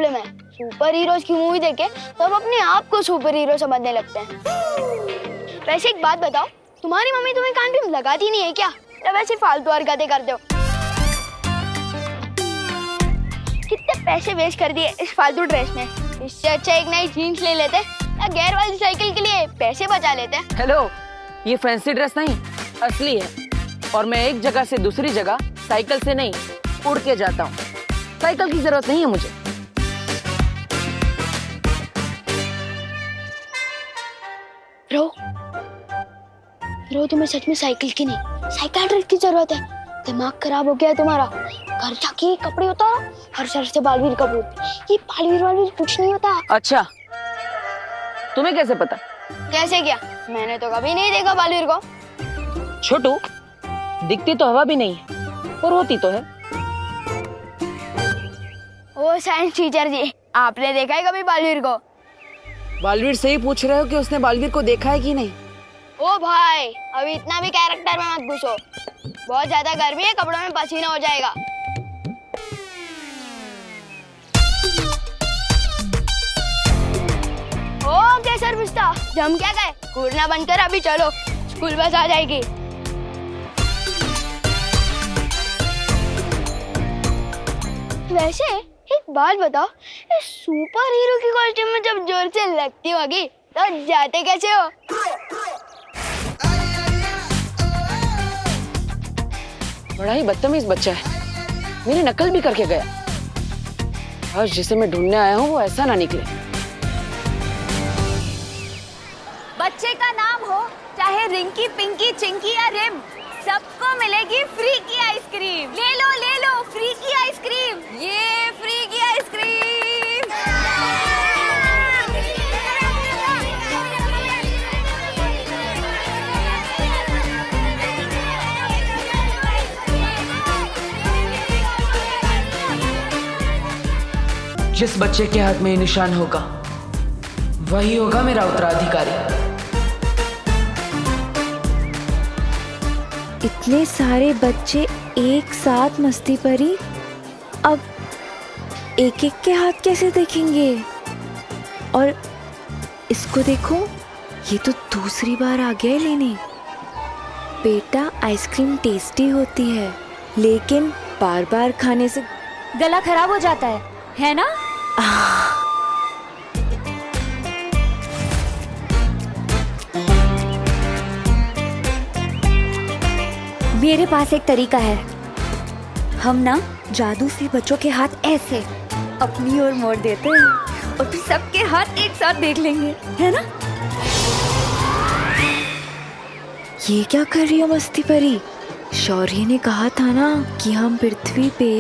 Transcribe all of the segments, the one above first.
Problem है, super heroes की movie देखे तो अब अपने आप को सुपर हीरो समझने लगते हैं। वैसे एक बात बताओ, तुम्हारी मम्मी तुम्हें कान पे लगाती नहीं है क्या, या वैसे फालतू हरकतें करते हो? कितने पैसे वेस्ट कर दिए इस फालतू ड्रेस में, इससे अच्छा एक नई जीन्स ले लेते या गेयर वाली साइकिल के लिए पैसे बचा लेते। हेलो, ये फैंसी ड्रेस नहीं, असली है। और मैं एक जगह से दूसरी जगह साइकिल से नहीं, उड़ के जाता हूँ। साइकिल की जरूरत नहीं है मुझे। रो तुम्हें सच में साइकिल की नहीं, साइकियाट्रिस्ट की जरूरत है। दिमाग खराब हो गया है तुम्हारा। घर जाके कपड़े उतारो, हर शहर से बालवीर कपूर। ये बालवीर कुछ नहीं होता। अच्छा, तुम्हें कैसे पता? कैसे क्या? मैंने तो कभी नहीं देखा बालवीर को। छोटू, दिखती तो हवा भी नहीं है और होती तो है। ओ साइंस टीचर जी, आपने देखा है कभी बालवीर को? बालवीर से ही पूछ रहे हो कि उसने बालवीर को देखा है कि नहीं? ओ भाई, अभी इतना भी कैरेक्टर में मत घुसो। बहुत ज्यादा गर्मी है, कपड़ों में पसीना हो जाएगा। ओके सर पिस्ता, जम क्या गए, कूदना बंद कर, अभी चलो, स्कूल बस आ जाएगी। वैसे एक बात बताओ, इस सुपर हीरो की कॉस्ट्यूम में जब जोर से लगती होगी तो जाते कैसे हो? बड़ा ही बदतमीज बच्चा है, मेरी नकल भी करके गया। आज जिसे मैं ढूंढने आया हूँ वो ऐसा ना निकले। बच्चे का नाम हो चाहे रिंकी, पिंकी, चिंकी या रिम, सबको मिलेगी फ्री की आइसक्रीम। ले लो फ्री की आइसक्रीम, ये फ्री की आइसक्रीम। जिस बच्चे के हाथ में ये निशान होगा वही होगा मेरा उत्तराधिकारी। इतने सारे बच्चे एक साथ मस्ती परी, अब एक एक के हाथ कैसे देखेंगे? और इसको देखो, ये तो दूसरी बार आ गया है लेने। बेटा, आइसक्रीम टेस्टी होती है लेकिन बार बार खाने से गला खराब हो जाता है ना? मेरे पास एक तरीका है। हम ना जादू से बच्चों के हाथ ऐसे अपनी ओर मोड़ देते हैं और फिर सबके हाथ एक साथ देख लेंगे, है ना? ये क्या कर रही हो मस्ती परी? शौर्य ने कहा था ना कि हम पृथ्वी पे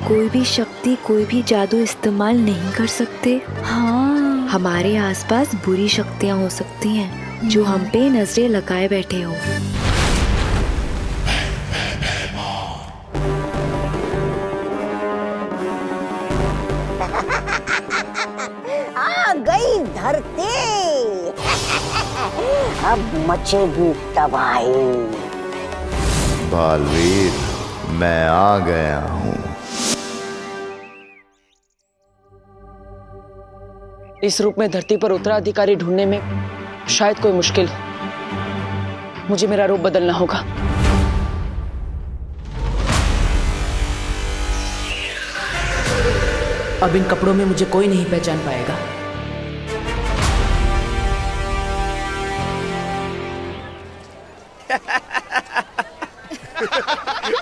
कोई भी शक्ति, कोई भी जादू इस्तेमाल नहीं कर सकते। हाँ, हमारे आसपास बुरी शक्तियाँ हो सकती हैं जो हम पे नजरें लगाए बैठे हो। आ गई धरती, अब मचेगी तबाही। बालवीर, मैं आ गया हूँ। इस रूप में धरती पर उत्तराधिकारी ढूंढने में शायद कोई मुश्किल हो। मुझे मेरा रूप बदलना होगा। अब इन कपड़ों में मुझे कोई नहीं पहचान पाएगा।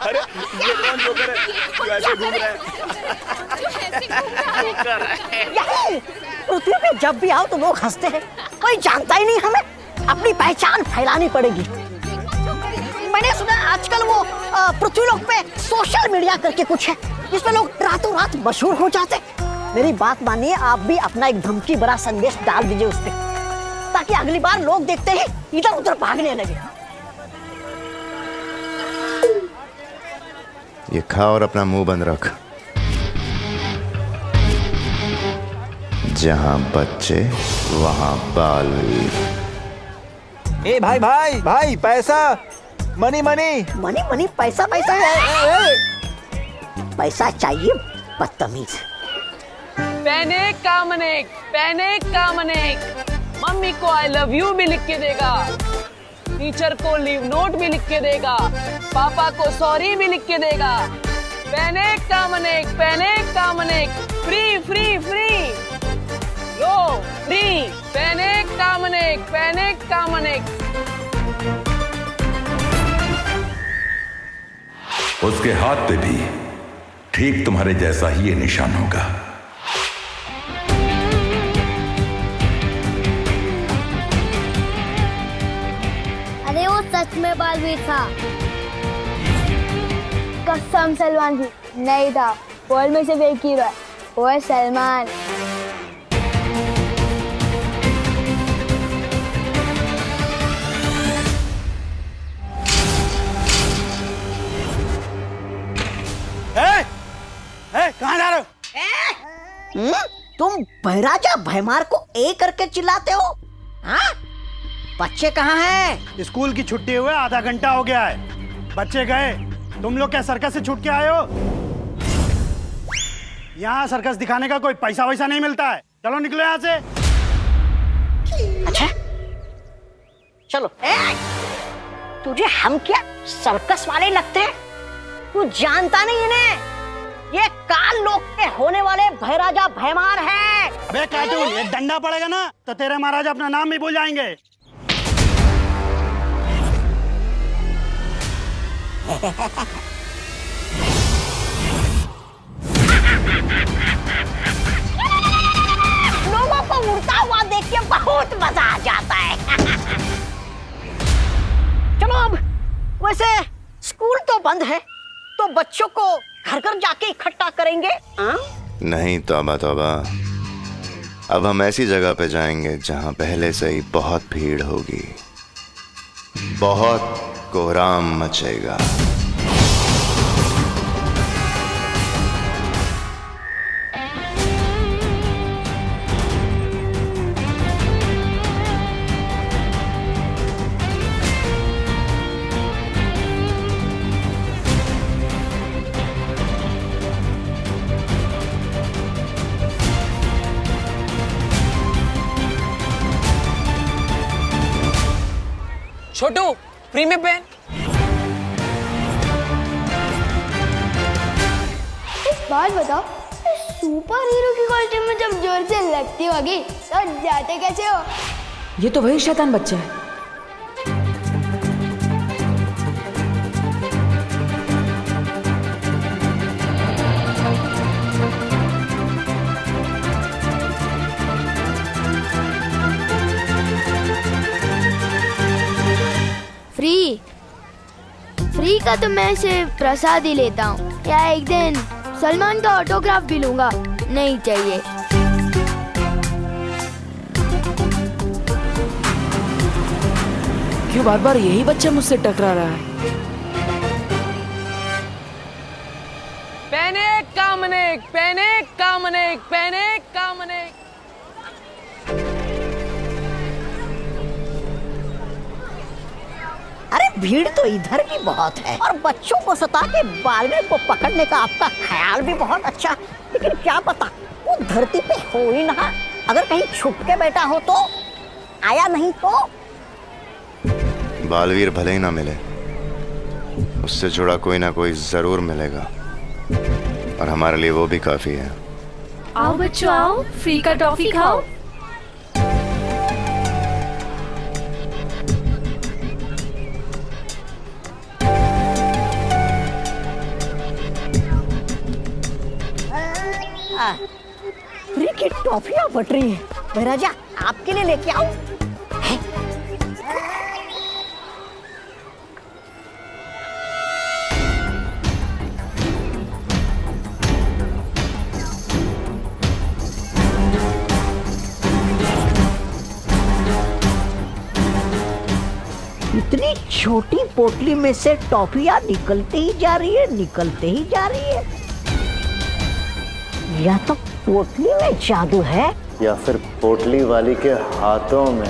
अरे ये कौन जोकर है जो ऐसे घूम रहा है? यही पृथ्वी पे जब भी आओ तो लोग हंसते हैं, कोई जानता ही नहीं हमें। अपनी पहचान फैलानी पड़ेगी। मैंने सुना आजकल वो पृथ्वी लोक पे सोशल मीडिया करके कुछ है जिसमें लोग रातों रात मशहूर हो जाते। मेरी बात मानिए, आप भी अपना एक धमकी भरा संदेश डाल दीजिए उस पे, ताकि अगली बार लोग देखते ही इधर उधर भागने लगे। ये खा और अपना मुंह बंद रख। जहां बच्चे वहां बालवीर। ए भाई भाई भाई, पैसा, मनी मनी मनी मनी, पैसा पैसा, पैसा चाहिए बदतमीज। पैनिक कामनेक। मम्मी को आई लव यू भी लिख के देगा, टीचर को लीव नोट भी लिख के देगा, पापा को सॉरी भी लिख के देगा। पैनिक कामनेक, फ्री फ्री फ्री, लो फ्री। पैनिक कामनेक। उसके हाथ पे भी ठीक तुम्हारे जैसा ही ये निशान होगा। अरे वो सच में बालवीर था। कसम सलमान जी, नहीं था। वर्ल्ड में सिर्फ एक हीरो है, वो है सलमान। कहाँ जा रहे हो? तुम बहराजा भैमार को ए करके चिल्लाते हो? हाँ? बच्चे कहाँ हैं? स्कूल की छुट्टी हुए आधा घंटा हो गया है, बच्चे गए। तुम लोग क्या सर्कस से छूट के आए हो? यहाँ सर्कस दिखाने का कोई पैसा वैसा नहीं मिलता है। चलो निकलो यहाँ से। अच्छा चलो। तुझे हम क्या सर्कस वाले लगते हैं? तू जानता नहीं इन्हें? ये काल लोक के होने वाले भैराजा भैमार है। अबे कार्टून, एक डंडा पड़ेगा ना तो तेरे महाराज अपना नाम भी भूल जाएंगे। लोगों को उड़ता हुआ देख के बहुत मजा आ जाता है। चलो अब, वैसे स्कूल तो बंद है, तो बच्चों को घर घर जाके इकट्ठा करेंगे। नहीं तौबा तौबा, अब हम ऐसी जगह पे जाएंगे जहां पहले से ही बहुत भीड़ होगी, बहुत कोहराम मचेगा। छोटू, फ्री में पेन। एक बात बताओ, सुपर हीरो की कॉस्ट्यूम में जब जोर से लगती होगी तो जाते कैसे हो? ये तो वही शैतान बच्चा है। फ्री का तो मैं सिर्फ प्रसाद ही लेता हूँ, या एक दिन सलमान का ऑटोग्राफ भी लूंगा। नहीं चाहिए। क्यों बार बार यही बच्चा मुझसे टकरा रहा है? पैनिक कामनेक। अरे भीड़ तो इधर भी बहुत है, और बच्चों को सता के बालवीर को पकड़ने का आपका ख्याल भी बहुत अच्छा, लेकिन क्या पता वो धरती पे हो ही ना। अगर कहीं छुप के बैठा हो तो, आया नहीं तो। बालवीर भले ही ना मिले, उससे जुड़ा कोई ना कोई जरूर मिलेगा, और हमारे लिए वो भी काफी है। आओ बच्चों आओ, फ्री का टॉफी खाओ। फ्री की टॉफियां बट रही है। भैराजा आपके लिए लेके आओ। इतनी छोटी पोटली में से टॉफियां निकलते ही जा रही है। या तो पोटली में जादू है, या फिर पोटली वाली के हाथों में।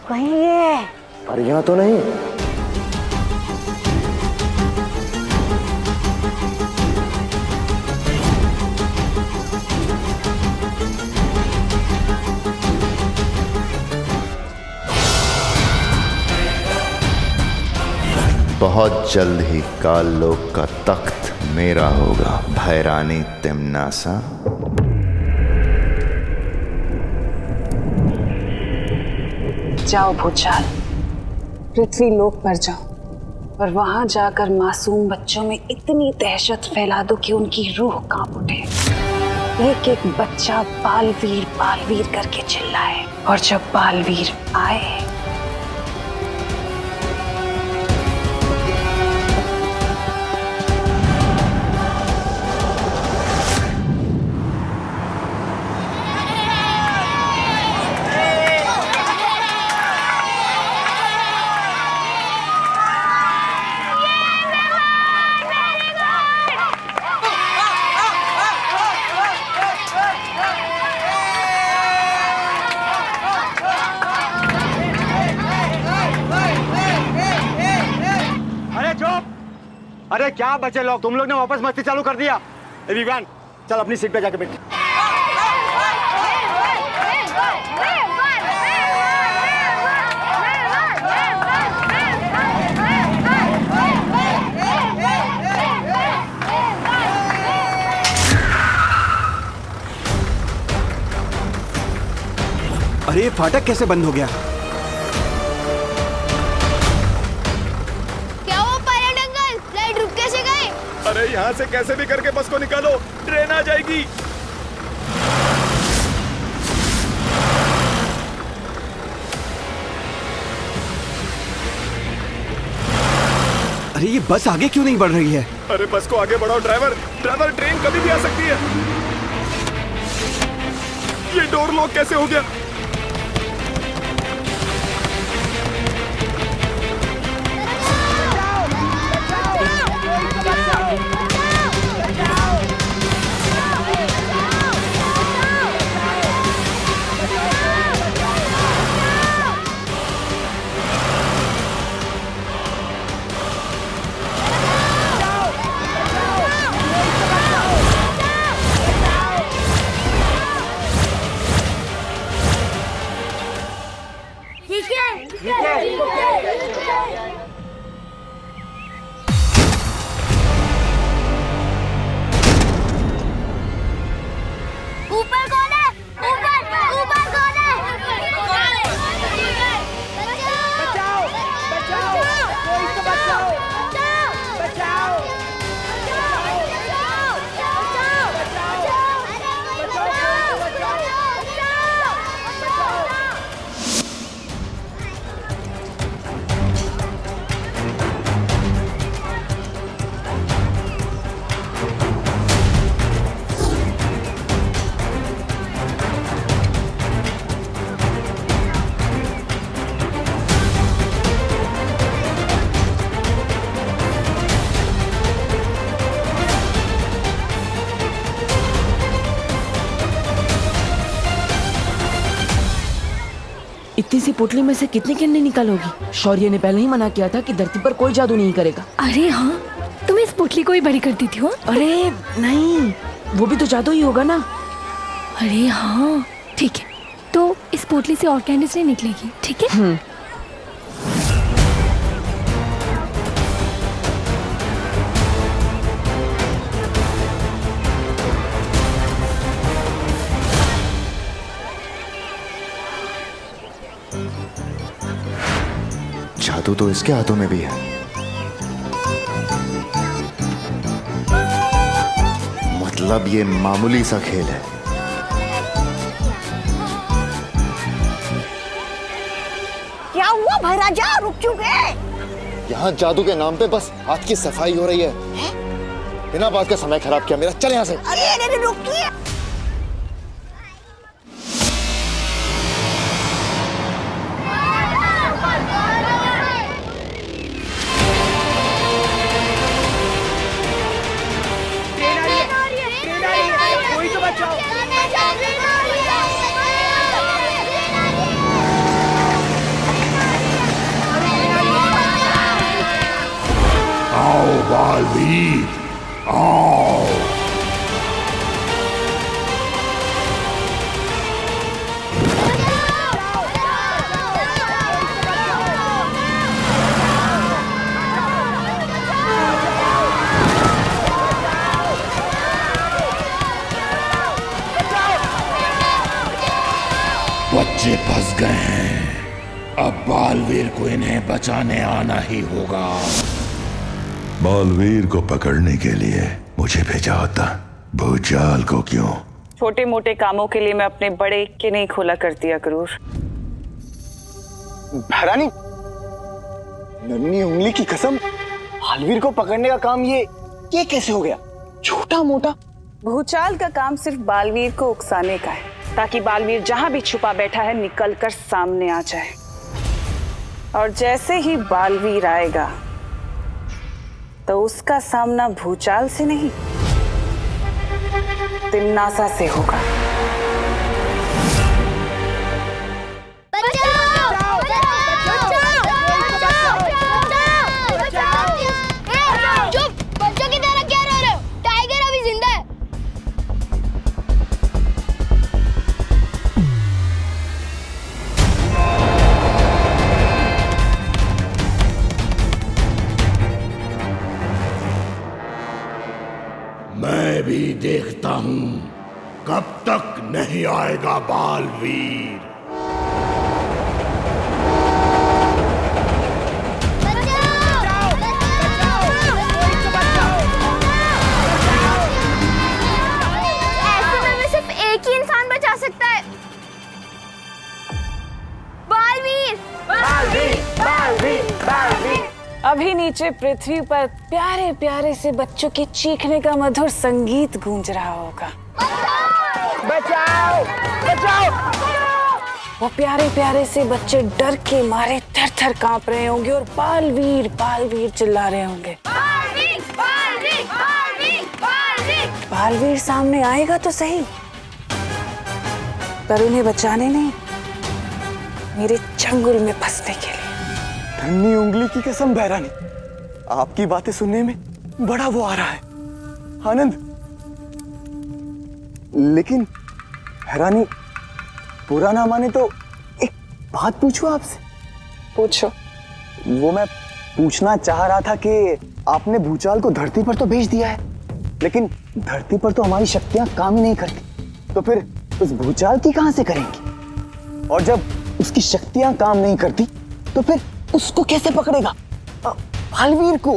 कहीं ये परियां तो नहीं? बहुत जल्द ही काल लोक का तख्त मेरा होगा, भैरानी तिमनासा। जाओ भूचाल, पृथ्वी लोक पर जाओ और वहां जाकर मासूम बच्चों में इतनी दहशत फैला दो कि उनकी रूह कांप उठे। एक एक बच्चा बालवीर करके चिल्लाए, और जब बालवीर आए अरे क्या बचे लोग, तुम लोग ने वापस मस्ती चालू कर दिया। विवान चल अपनी सीट पे जाके बैठ। अरे ये फाटक कैसे बंद हो गया? अरे यहाँ से कैसे भी करके बस को निकालो, ट्रेन आ जाएगी। अरे ये बस आगे क्यों नहीं बढ़ रही है? अरे बस को आगे बढ़ाओ ड्राइवर, ट्रेन कभी भी आ सकती है। ये डोर लॉक कैसे हो गया? इतनी सी पोटली में से कितनी किरणें निकालोगी? शौर्य ने पहले ही मना किया था कि धरती पर कोई जादू नहीं करेगा। अरे हाँ, तुम इस पोटली को ही बड़ी कर दी थी। हो? अरे नहीं, वो भी तो जादू ही होगा ना। अरे हाँ ठीक है, तो इस पोटली से और कैंडल्स नहीं निकलेगी, ठीक है? जादू तो इसके हाथों में भी है। मतलब ये मामूली सा खेल है। क्या हुआ भाई राजा, रुक क्यों गए? यहाँ जादू के नाम पे बस हाथ की सफाई हो रही है। बिना बात का समय खराब किया मेरा, चल यहाँ से। अरे रुकिए। आओ बालवीर, आओ। बच्चे फंस गए हैं। अब बालवीर को इन्हें बचाने आना ही होगा। बालवीर को पकड़ने के लिए मुझे भेजा होता, भूचाल को क्यों? छोटे मोटे कामों के लिए मैं अपने बड़े के नहीं खोला करती अक्रूर। महारानी, नन्ही उंगली की कसम, बालवीर को पकड़ने का काम ये कैसे हो गया? छोटा मोटा। भूचाल का काम सिर्फ बालवीर को उकसाने का है, ताकि बालवीर जहां भी छुपा बैठा है निकलकर सामने आ जाए। और जैसे ही बालवीर आएगा तो उसका सामना भूचाल से नहीं, तिन्नासा से होगा। चुप! बच्चों की तरह क्या रो रहे हो? टाइगर अभी जिंदा है। मैं भी देखता हूं कब तक नहीं आएगा बालवीर। ऐसे में सिर्फ एक ही इंसान बचा सकता है। बालवीर! बालवीर! बालवीर! बालवीर! अभी नीचे पृथ्वी पर प्यारे प्यारे से बच्चों के चीखने का मधुर संगीत गूंज रहा होगा। बचाओ! बचाओ! वो प्यारे प्यारे से बच्चे डर के मारे थर थर कांप रहे होंगे और बालवीर बालवीर चिल्ला रहे होंगे। बालवीर! बालवीर! बालवीर! बालवीर! बालवीर सामने आएगा तो सही, पर उन्हें बचाने नहीं, मेरे चंगुल में फंसने के लिए। नन्ही उंगली की कसम बहरानी, आपकी बातें सुनने में बड़ा वो आ रहा है, आनंद। लेकिन बहरानी, बुरा ना माने तो एक बात पूछूं आपसे? पूछो। वो मैं पूछना चाह रहा था कि आपने भूचाल को धरती पर तो भेज दिया है, लेकिन धरती पर तो हमारी शक्तियां काम ही नहीं करती, तो फिर उस भूचाल की कहां से करेंगे? और जब उसकी शक्तियां काम नहीं करती तो फिर उसको कैसे पकड़ेगा, बालवीर को?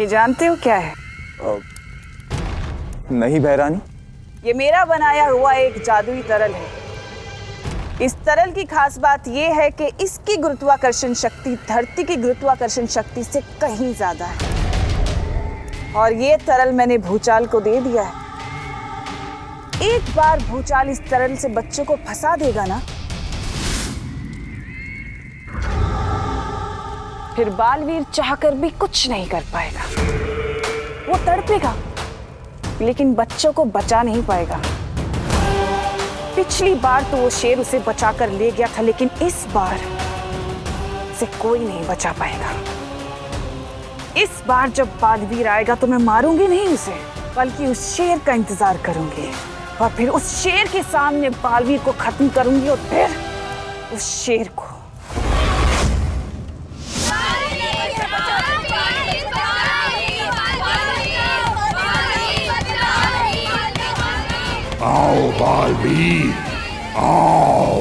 ये जानते हो क्या है? नहीं बहरानी। ये मेरा बनाया हुआ एक जादुई तरल है। इस तरल की खास बात यह है कि इसकी गुरुत्वाकर्षण शक्ति धरती की गुरुत्वाकर्षण शक्ति से कहीं ज्यादा है। और ये तरल मैंने भूचाल को दे दिया है। एक बार भूचाल इस तरल से बच्चों को फंसा देगा ना, फिर बालवीर चाहकर भी कुछ नहीं कर पाएगा। वो तड़पेगा लेकिन बच्चों को बचा नहीं पाएगा। पिछली बार तो वो शेर उसे बचाकर ले गया था, लेकिन इस बार से कोई नहीं बचा पाएगा। इस बार जब बालवीर आएगा तो मैं मारूंगी नहीं उसे, बल्कि उस शेर का इंतजार करूंगी और फिर उस शेर के सामने बालवीर को खत्म करूंगी और फिर उस शेर को। आओ बालवीर, आओ।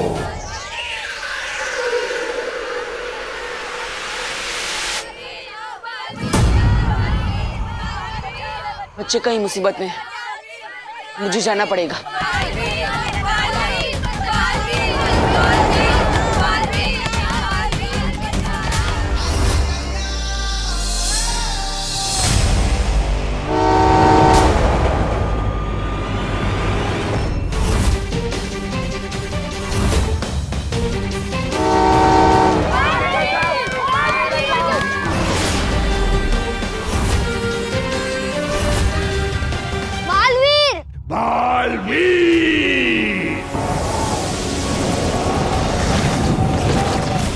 बच्चे कहीं मुसीबत में, मुझे जाना पड़ेगा।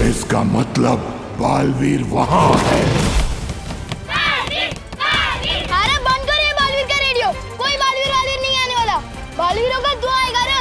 इसका मतलब बालवीर वहां है। अरे बंद करिए बालवीर का रेडियो। कोई बालवीर नहीं आने वाला। बालवीरों का दुआ आएगा ना।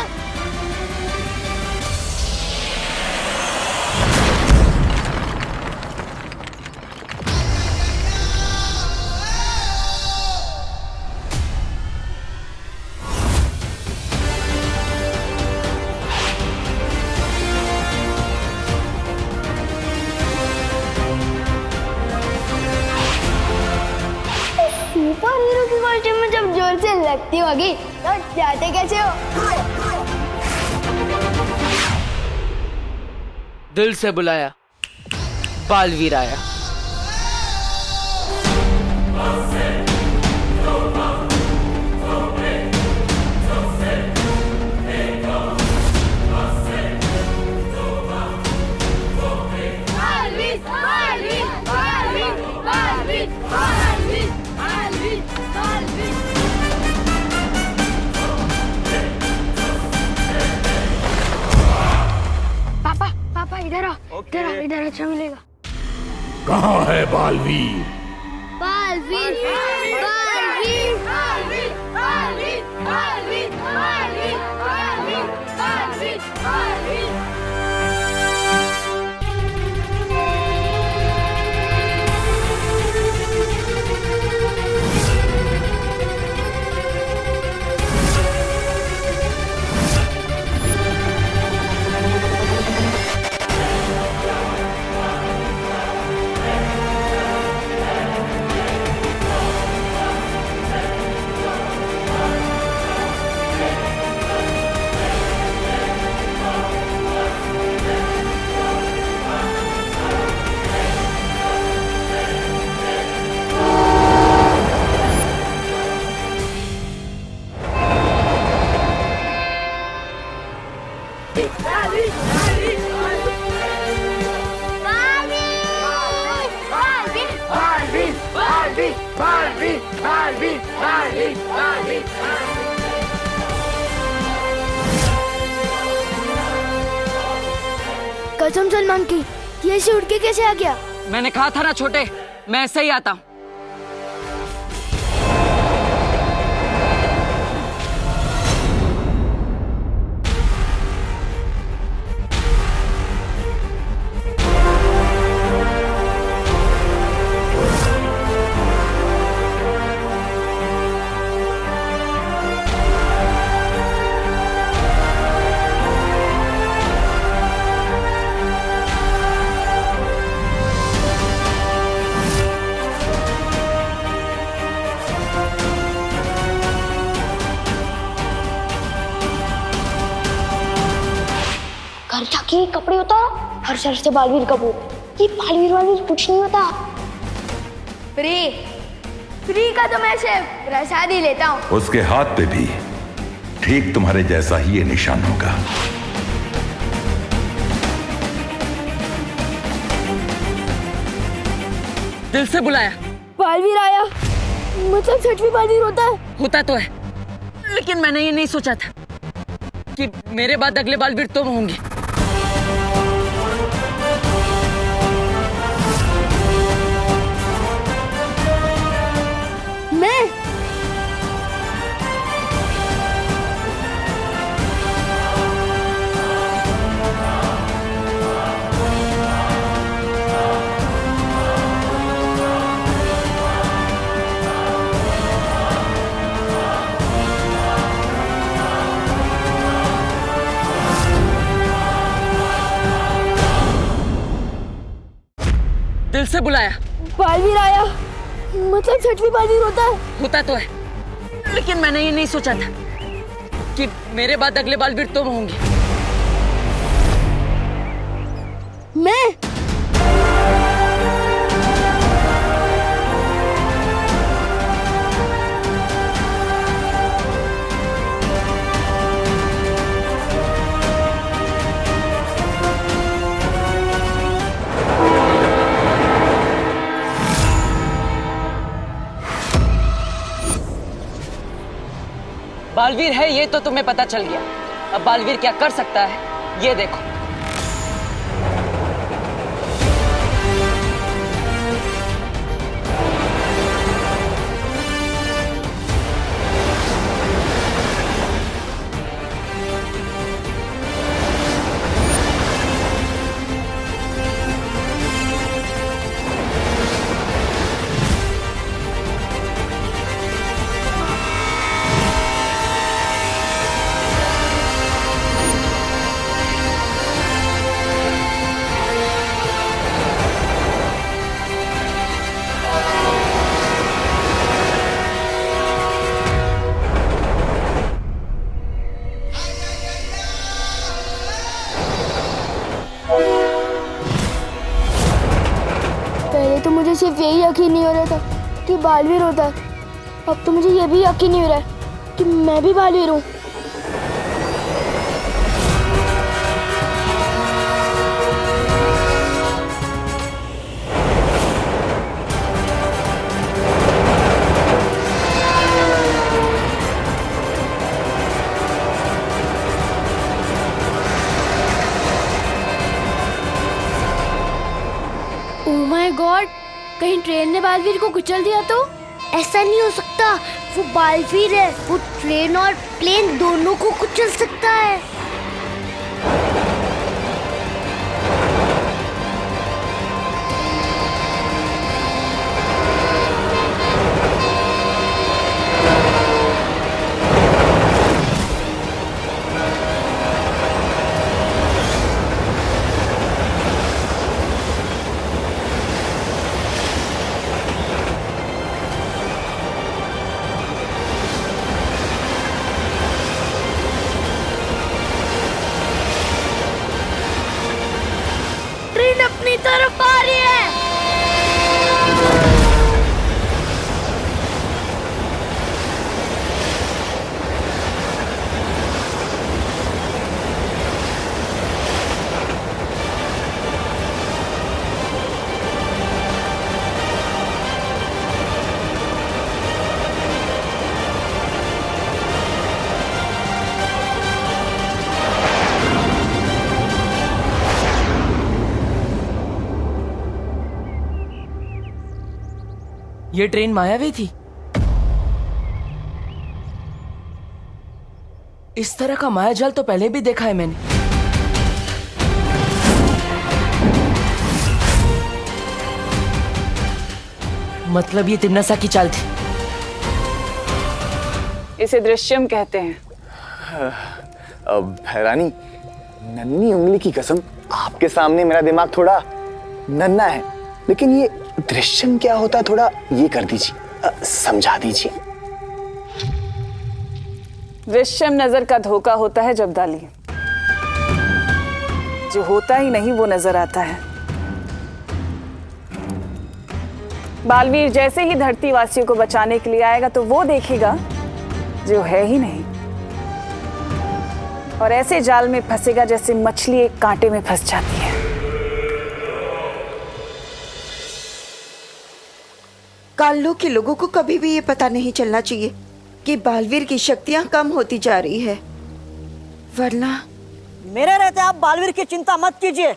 जोर से लगती होगी तो जाते कैसे हो? दिल से बुलाया, बालवीर आया। पापा पापा इधर आओ, इधर आओ, इधर अच्छा मिलेगा। कहाँ है बालवीर? बालवीर बालवीर बालवीर बालवीर बालवीर बालवीर बालवीर बालवीर बालवीर। कसम सलमान की, ये ऐसे उड़ के कैसे आ गया? मैंने कहा था ना छोटे, मैं ऐसे ही आता हूँ। घर जाके कपड़े उतारो, हर शहर से बालवीर कपूर। ये बालवीर वालवीर कुछ नहीं होता। फ्री फ्री का तो मैं सिर्फ प्रसाद ही लेता हूँ। उसके हाथ पे भी ठीक तुम्हारे जैसा ही ये निशान होगा। दिल से बुलाया, बालवीर आया, मतलब सच में बालवीर होता है? होता तो है, लेकिन मैंने ये नहीं सोचा था कि मेरे बाद अगले बालवीर तुम होंगे। मैं? दिल से बुलाया, बालवीर आया, मतलब सच में बालवीर होता है? होता तो है, लेकिन मैंने ये नहीं सोचा था कि मेरे बाद अगले बालवीर तुम होंगे। मैं? बालवीर है ये तो तुम्हें पता चल गया, अब बालवीर क्या कर सकता है ये देखो। सिर्फ यही यकीन नहीं हो रहा था कि बालवीर होता है, अब तो मुझे ये भी यकीन नहीं हो रहा है कि मैं भी बालवीर हूँ। ओह माय गॉड, कहीं ट्रेन ने बालवीर को कुचल दिया तो? ऐसा नहीं हो सकता, वो बालवीर है, वो ट्रेन और प्लेन दोनों को कुचल सकता है। ट्रेन अपनी तरफ आ रही है। ये ट्रेन मायावी थी। इस तरह का मायाजाल तो पहले भी देखा है मैंने। मतलब ये तिम्नासा की चाल थी। इसे दृश्यम कहते हैं। रानी, नन्ही उंगली की कसम, आपके सामने मेरा दिमाग थोड़ा नन्हा है, लेकिन ये दृश्यम क्या होता है थोड़ा ये कर दीजिए, समझा दीजिए। दृश्यम नजर का धोखा होता है जब्दाली, जो होता ही नहीं वो नजर आता है। बालवीर जैसे ही धरती वासियों को बचाने के लिए आएगा तो वो देखेगा जो है ही नहीं, और ऐसे जाल में फंसेगा जैसे मछली एक कांटे में फंस जाती है। काल्लू के लोगों को कभी भी ये पता नहीं चलना चाहिए कि बालवीर की शक्तियां कम होती जा रही है, वरना मेरे रहते आप बालवीर की चिंता मत कीजिए।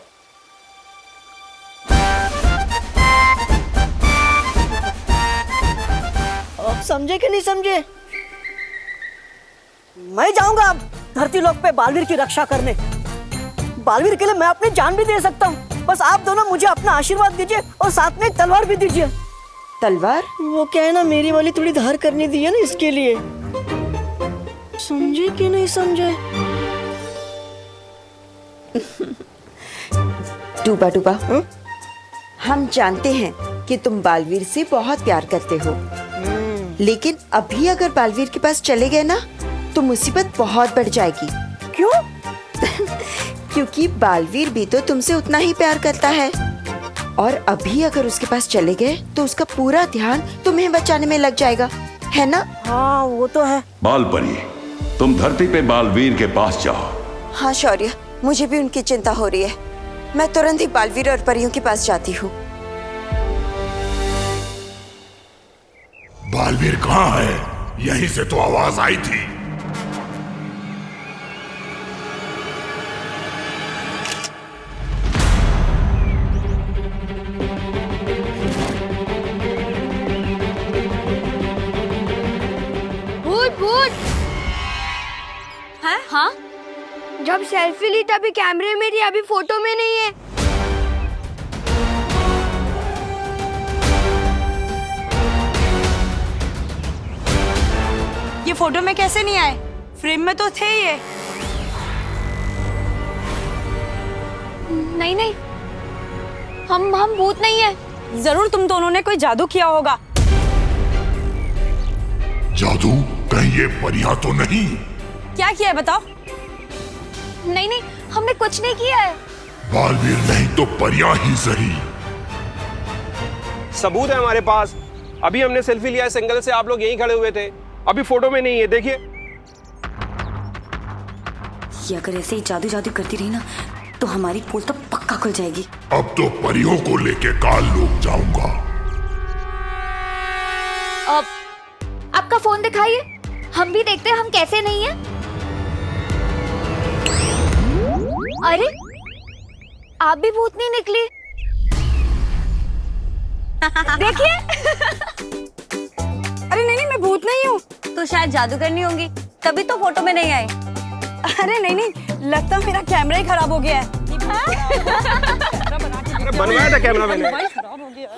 आप समझे कि नहीं समझे? मैं जाऊंगा अब धरती लोक पे बालवीर की रक्षा करने। बालवीर के लिए मैं अपनी जान भी दे सकता हूँ, बस आप दोनों मुझे अपना आशीर्वाद दीजिए और साथ में एक तलवार भी दीजिए। तलवार? वो क्या है ना, मेरी वाली थोड़ी धार करनी दी है ना, इसके लिए। समझे कि नहीं समझे? टूपा टूपा, हम जानते हैं कि तुम बालवीर से बहुत प्यार करते हो, लेकिन अभी अगर बालवीर के पास चले गए ना तो मुसीबत बहुत बढ़ जाएगी। क्यों? क्योंकि बालवीर भी तो तुमसे उतना ही प्यार करता है, और अभी अगर उसके पास चले गए तो उसका पूरा ध्यान तुम्हें बचाने में लग जाएगा, है ना? हाँ वो तो है। बालपरी, तुम धरती पे बालवीर के पास जाओ। हाँ शौर्य, मुझे भी उनकी चिंता हो रही है। मैं तुरंत ही बालवीर और परियों के पास जाती हूँ। बालवीर कहाँ है? यहीं से तो आवाज आई थी। हाँ? जब सेल्फी ली तभी कैमरे में थी, अभी फोटो में नहीं है। ये फोटो में कैसे नहीं आए? फ्रेम में तो थे ये। नहीं नहीं, हम भूत नहीं है। जरूर तुम दोनों ने कोई जादू किया होगा। जादू? कहीं ये परियां तो नहीं? क्या किया है बताओ? नहीं नहीं, हमने कुछ नहीं किया है। बालवीर नहीं तो परियां ही सही, सबूत है हमारे पास। अभी हमने सेल्फी लिया है सिंगल से, आप लोग यहीं खड़े हुए थे, अभी फोटो में नहीं है, देखिए। ये अगर ऐसे ही जादू जादू करती रही ना तो हमारी पोल तो पक्का खुल जाएगी। अब तो परियों को लेके काल लोग जाऊंगा। आपका फोन दिखाइए, हम भी देखते हैं हम कैसे नहीं है। अरे आप भी भूतनी निकली। देखिए। अरे नहीं मैं भूत नहीं हूँ। तो शायद जादूगरनी होंगी, तभी तो फोटो में नहीं आई। अरे नहीं, लगता मेरा कैमरा ही खराब हो गया है। अरे बनवाया था कैमरा मैंने। खराब हो गया।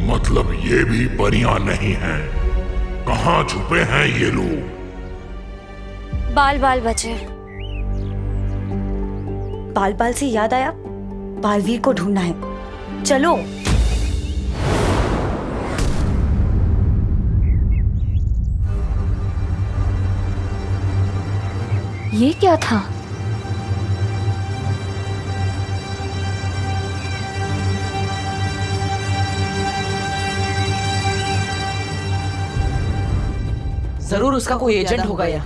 मतलब ये भी परियां नहीं हैं। कहाँ छुपे हैं ये लोग? बाल बाल बचे। बाल बाल से याद आया, बालवीर को ढूंढना है, चलो। ये क्या था? जरूर उसका कोई एजेंट होगा या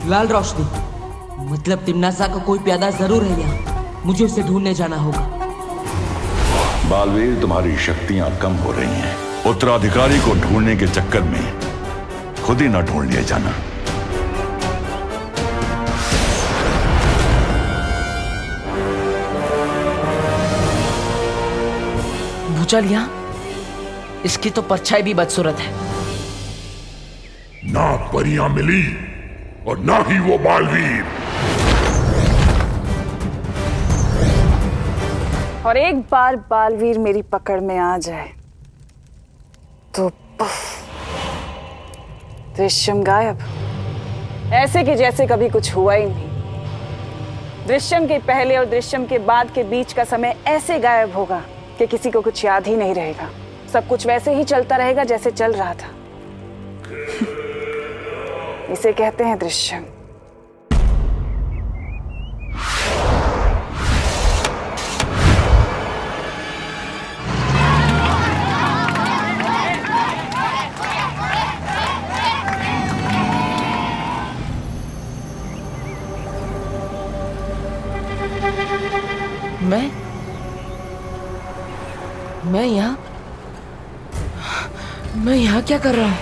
लाल रोशनी, मतलब तिमनासा का कोई प्यादा जरूर है यहाँ। मुझे उसे ढूंढने जाना होगा। बालवीर, तुम्हारी शक्तियां कम हो रही हैं। उत्तराधिकारी को ढूंढने के चक्कर में खुद ही न ढूंढ लिया जाना। भूचाल यहाँ, इसकी तो परछाई भी बदसूरत है। ना परियां मिली और ना ही वो बालवीर। और एक बार बालवीर मेरी पकड़ में आ जाए तो दृश्यम गायब, ऐसे कि जैसे कभी कुछ हुआ ही नहीं। दृश्यम के पहले और दृश्यम के बाद के बीच का समय ऐसे गायब होगा कि किसी को कुछ याद ही नहीं रहेगा। सब कुछ वैसे ही चलता रहेगा जैसे चल रहा था। इसे कहते हैं दृश्यम। मैं यहाँ क्या कर रहा हूँ?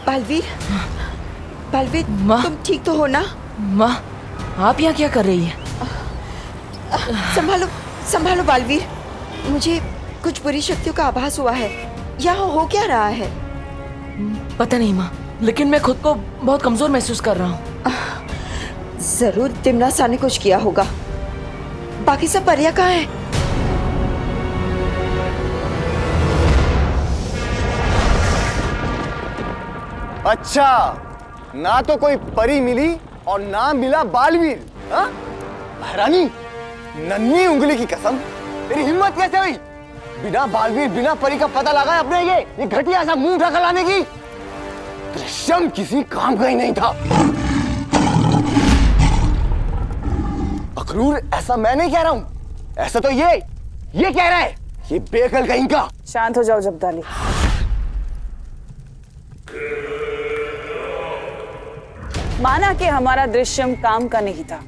बालवीर, तुम ठीक तो हो ना? माँ, आप यहाँ क्या कर रही है? संभालो बालवीर, मुझे कुछ बुरी शक्तियों का आभास हुआ है। यहाँ हो क्या रहा है? पता नहीं माँ, लेकिन मैं खुद को बहुत कमजोर महसूस कर रहा हूँ। जरूर तिमनासा ने कुछ किया होगा। बाकी सब परियां कहाँ हैं? अच्छा, ना तो कोई परी मिली और ना मिला बालवीर। हाँ? महारानी, नन्ही उंगली की कसम, तेरी हिम्मत कैसे हुई बिना बालवीर बिना परी का पता लगा अपने ये घटिया सा मुंह ढका लाने की? दृश्यम किसी काम का ही नहीं था। अखरूर, ऐसा मैं नहीं कह रहा हूँ, ऐसा तो ये कह रहा है, ये बेअकल कहीं का। शांत हो जाओ जब्दाली। माना कि हमारा दृश्यम काम का नहीं था,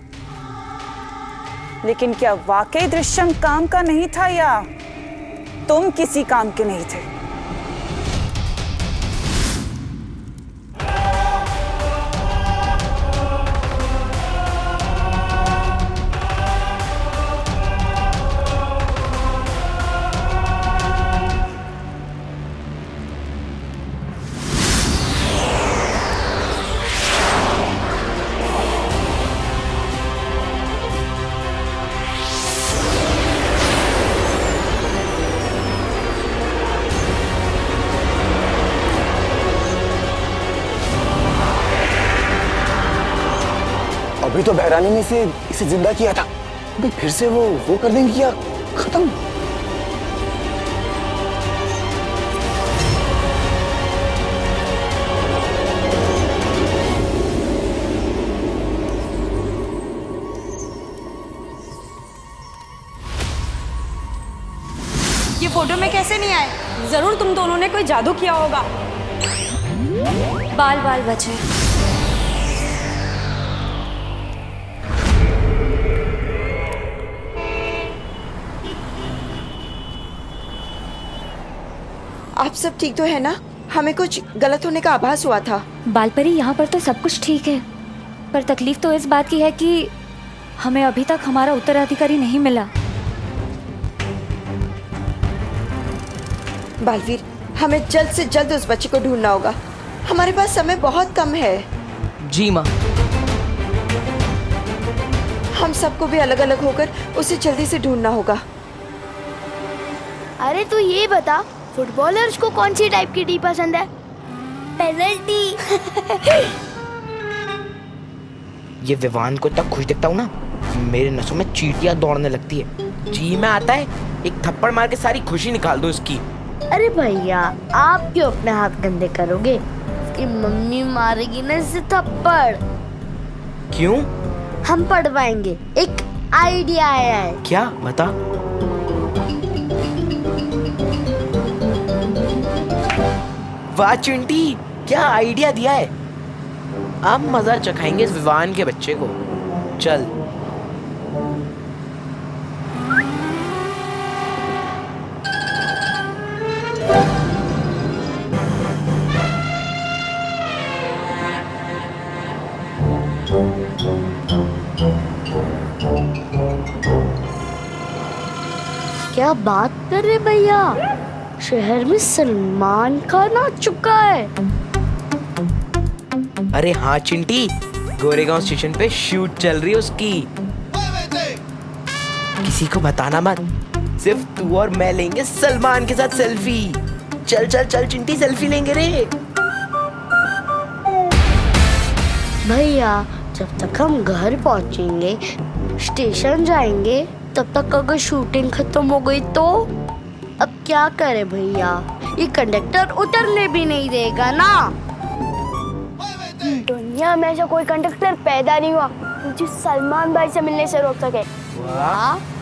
लेकिन क्या वाकई दृश्यम काम का नहीं था या तुम किसी काम के नहीं थे? अभी तो बहरानी ने इसे जिंदा किया था, अभी फिर से वो कर देंगे क्या? खत्म। फोटो में कैसे नहीं आए? जरूर तुम दोनों ने कोई जादू किया होगा। बाल बाल बचे। आप सब ठीक तो है ना? हमें कुछ गलत होने का आभास हुआ था। बालपरी, यहाँ पर तो सब कुछ ठीक है, पर तकलीफ तो इस बात की है कि हमें अभी तक हमारा उत्तराधिकारी नहीं मिला। बालवीर, हमें जल्द से जल्द उस बच्चे को ढूंढना होगा। हमारे पास समय बहुत कम है। जी माँ। हम सबको भी अलग अलग होकर उसे जल्दी से ढूंढना होगा। अरे तू ये बता, फुटबॉलर्स को कौन सी टाइप की टी पसंद है? पेनल्टी। ये विवान को तक खुश देखता हूँ ना, मेरे नसों में चींटियां दौड़ने लगती है। जी में आता है, एक थप्पड़ मार के सारी खुशी निकाल दो इसकी। अरे भैया, आप क्यों अपने हाथ गंदे करोगे? इसकी मम्मी मारेगी ना इसे थप्पड़। क्यों? हम पढ़वाएंगे। एक आइडिया आया है। क्या? बता। वाह चिंटी, क्या आइडिया दिया है। अब मजा चखाएंगे इस विवान के बच्चे को। चल। क्या बात कर रहे भैया, शहर में सलमान खान आ चुका है। अरे हाँ चिंटी, गोरेगांव स्टेशन पे शूट चल रही है उसकी। किसी को बताना मत, सिर्फ तू और मैं लेंगे सलमान के साथ सेल्फी। चल चल चल चिंटी, सेल्फी लेंगे रे। भैया, जब तक हम घर पहुंचेंगे, स्टेशन जाएंगे, तब तक अगर शूटिंग खत्म हो गई तो अब क्या करे भैया? ये कंडक्टर उतरने भी नहीं देगा ना। दुनिया में ऐसा कोई कंडक्टर पैदा नहीं हुआ जो सलमान भाई से मिलने से रोक सके। वाह।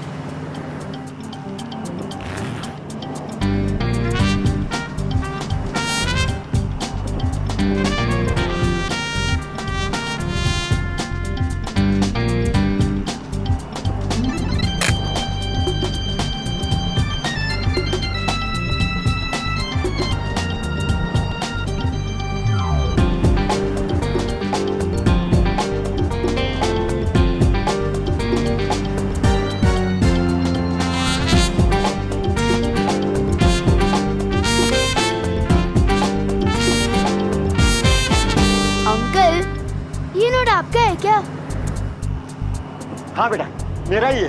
आपका है क्या? हाँ बेटा, मेरा ही है।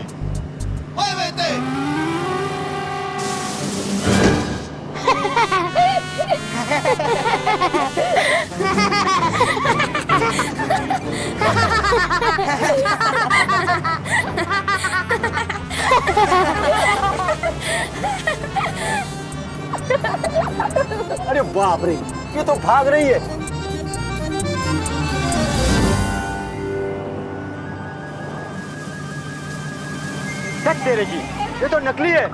अरे बाप रे, ये तो भाग रही है। तेरे की, ये तो नकली है।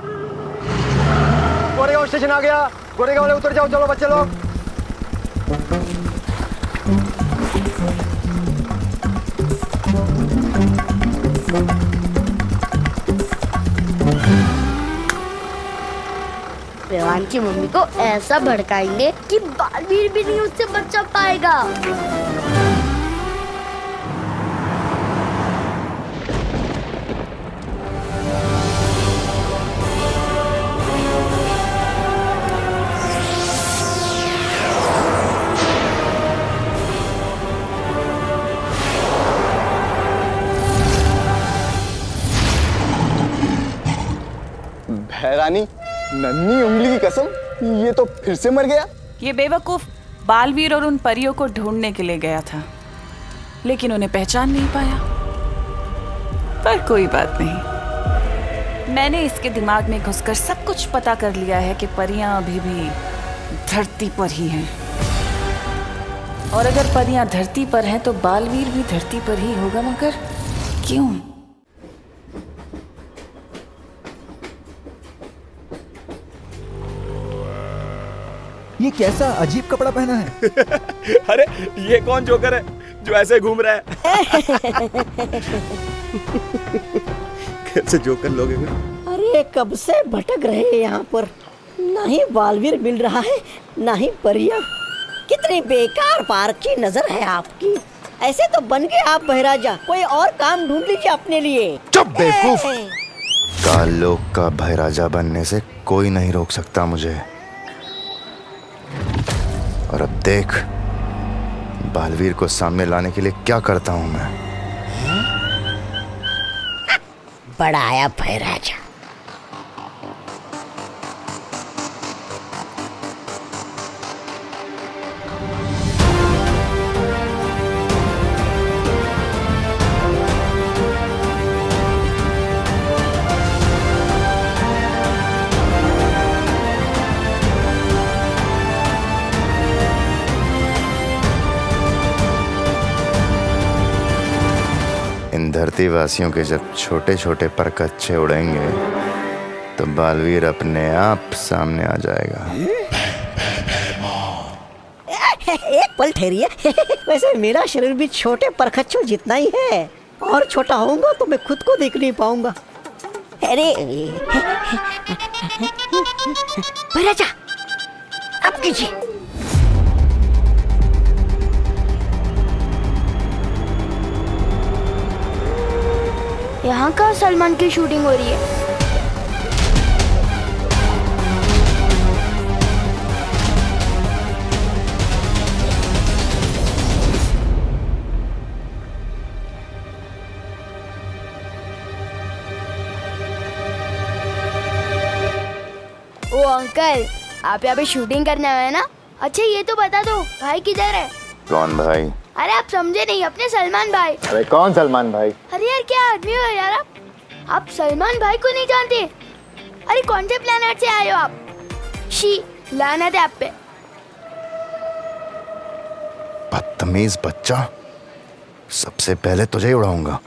गोरेगांव स्टेशन आ गया। गोरेगांव वाले उतर जाओ, चलो बच्चे लोग। विवान की मम्मी को ऐसा भड़काएंगे कि बालवीर भी नहीं उससे बचा पाएगा। हैरानी, नन्ही उंगली की कसम, ये तो फिर से मर गया। ये बेवकूफ बालवीर और उन परियों को ढूंढने के लिए गया था, लेकिन उन्हें पहचान नहीं पाया। पर कोई बात नहीं, मैंने इसके दिमाग में घुसकर सब कुछ पता कर लिया है कि परियां अभी भी धरती पर ही हैं। और अगर परियां धरती पर हैं तो बालवीर भी धरती पर ही होगा, मगर क्यों? ये कैसा अजीब कपड़ा पहना है? अरे ये कौन जोकर है जो ऐसे घूम रहा है? कैसे जोकर लोग हैं? अरे कब से भटक रहे हैं यहाँ पर, ना ही बालवीर मिल रहा है ना ही परिया। कितनी बेकार पार्क की नजर है आपकी। ऐसे तो बन गए आप बहराजा, कोई और काम ढूंढ लीजिए अपने लिए। चुप बेवकूफ। काल लोक का बहराजा बनने से कोई नहीं रोक सकता मुझे। और अब देख बालवीर को सामने लाने के लिए क्या करता हूं मैं। बड़ा आया बहराजा। इन धरती वासियों के जब छोटे छोटे पर कच्चे उड़ेंगे तो बालवीर अपने आप सामने आ जाएगा। एक पल ठहरिए। वैसे मेरा शरीर भी छोटे परखच्चों जितना ही है, और छोटा होऊंगा तो मैं खुद को देख नहीं पाऊंगा। अरे बहराजा अब कीजिए। यहाँ का सलमान की शूटिंग हो रही है। ओ अंकल, आप यहाँ पे शूटिंग करने आए हैं ना? अच्छा ये तो बता दो भाई किधर है? कौन भाई? अरे आप समझे नहीं, अपने सलमान भाई। अरे कौन सलमान भाई? अरे यार क्या आदमी हो यार आप सलमान भाई को नहीं जानते? अरे कौन से प्लेनेट से आए हो आप? शी लानत है आप पे। बदतमीज बच्चा, सबसे पहले तुझे ही उड़ाऊंगा।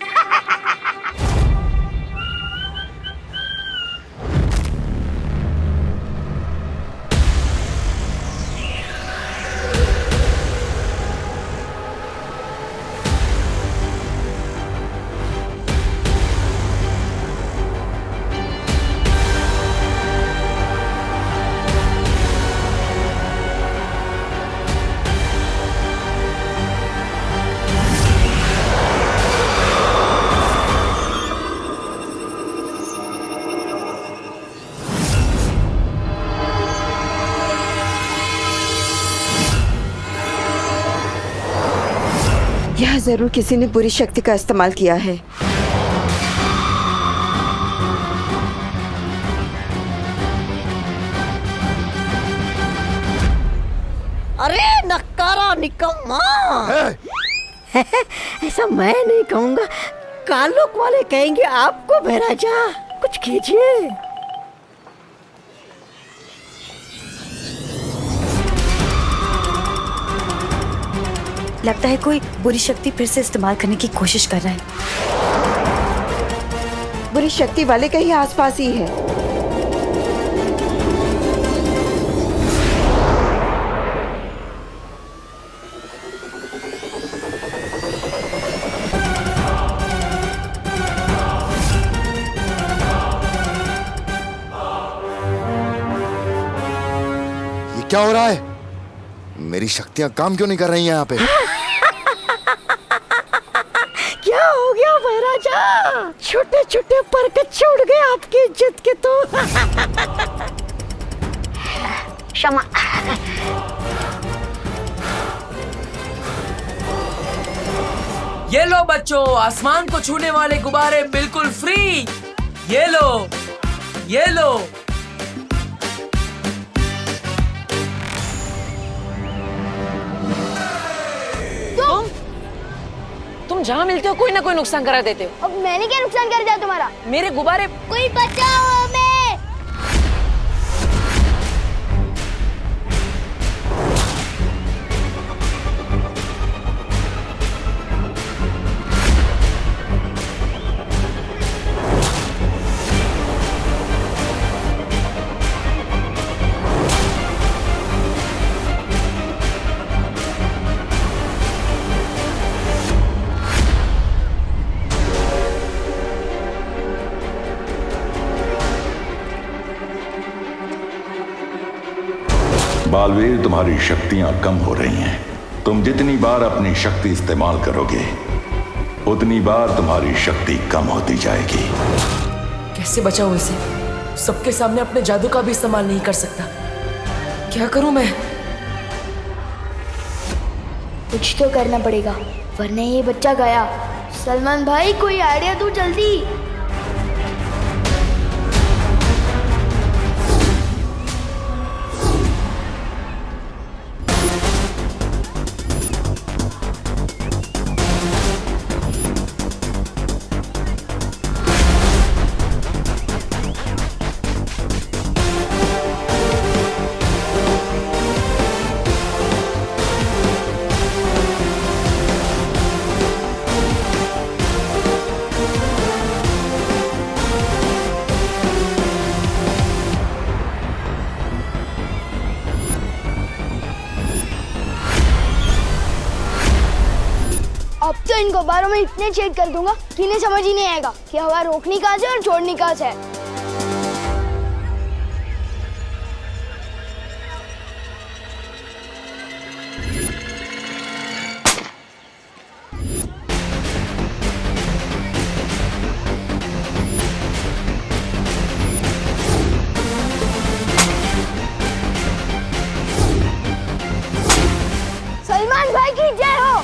यह जरूर किसी ने बुरी शक्ति का इस्तेमाल किया है। अरे नक्कारा निकम्मा। ऐसा मैं नहीं कहूँगा, कालोक वाले कहेंगे आपको बहराजा। कुछ कीजिए। लगता है कोई बुरी शक्ति फिर से इस्तेमाल करने की कोशिश कर रहा है। बुरी शक्ति वाले कहीं आसपास ही है। ये क्या हो रहा है? मेरी शक्तियां काम क्यों नहीं कर रही हैं यहाँ पे? क्या हो गया बहराजा? छोटे छोटे पर कच्चे उड़ गए आपकी इज्जत के तो। क्षमा। ये लो बच्चों, आसमान को छूने वाले गुब्बारे बिल्कुल फ्री। ये लो, ये लो। तुम जहाँ मिलते हो कोई ना कोई नुकसान करा देते हो। अब मैंने क्या नुकसान कर दिया तुम्हारा? मेरे गुब्बारे। कोई बचाओ हमें। बालवीर, तुम्हारी शक्तियां कम हो रही हैं। तुम जितनी बार अपनी शक्ति इस्तेमाल करोगे उतनी बार तुम्हारी शक्ति कम होती जाएगी। कैसे बचाऊं इसे? सबके सामने अपने जादू का भी इस्तेमाल नहीं कर सकता। क्या करूं मैं? कुछ तो करना पड़ेगा वरना ये बच्चा गया। सलमान भाई कोई आइडिया दो जल्दी। अब तो इनको बारों में इतने छेद कर दूंगा कि इन्हें समझ ही नहीं आएगा कि हवा रोकनी कहाँ से और छोड़नी कहाँ से है। सलमान भाई की जय हो।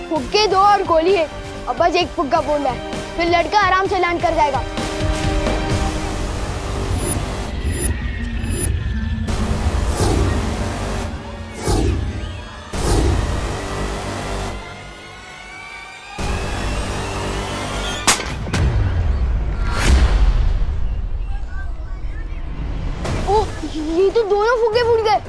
फुग्गे दो और गोली है। अब बस एक फुग्गा बोलना है, फिर लड़का आराम से लैंड कर जाएगा। ओह, ये तो दोनों फुग्गे फूट गए।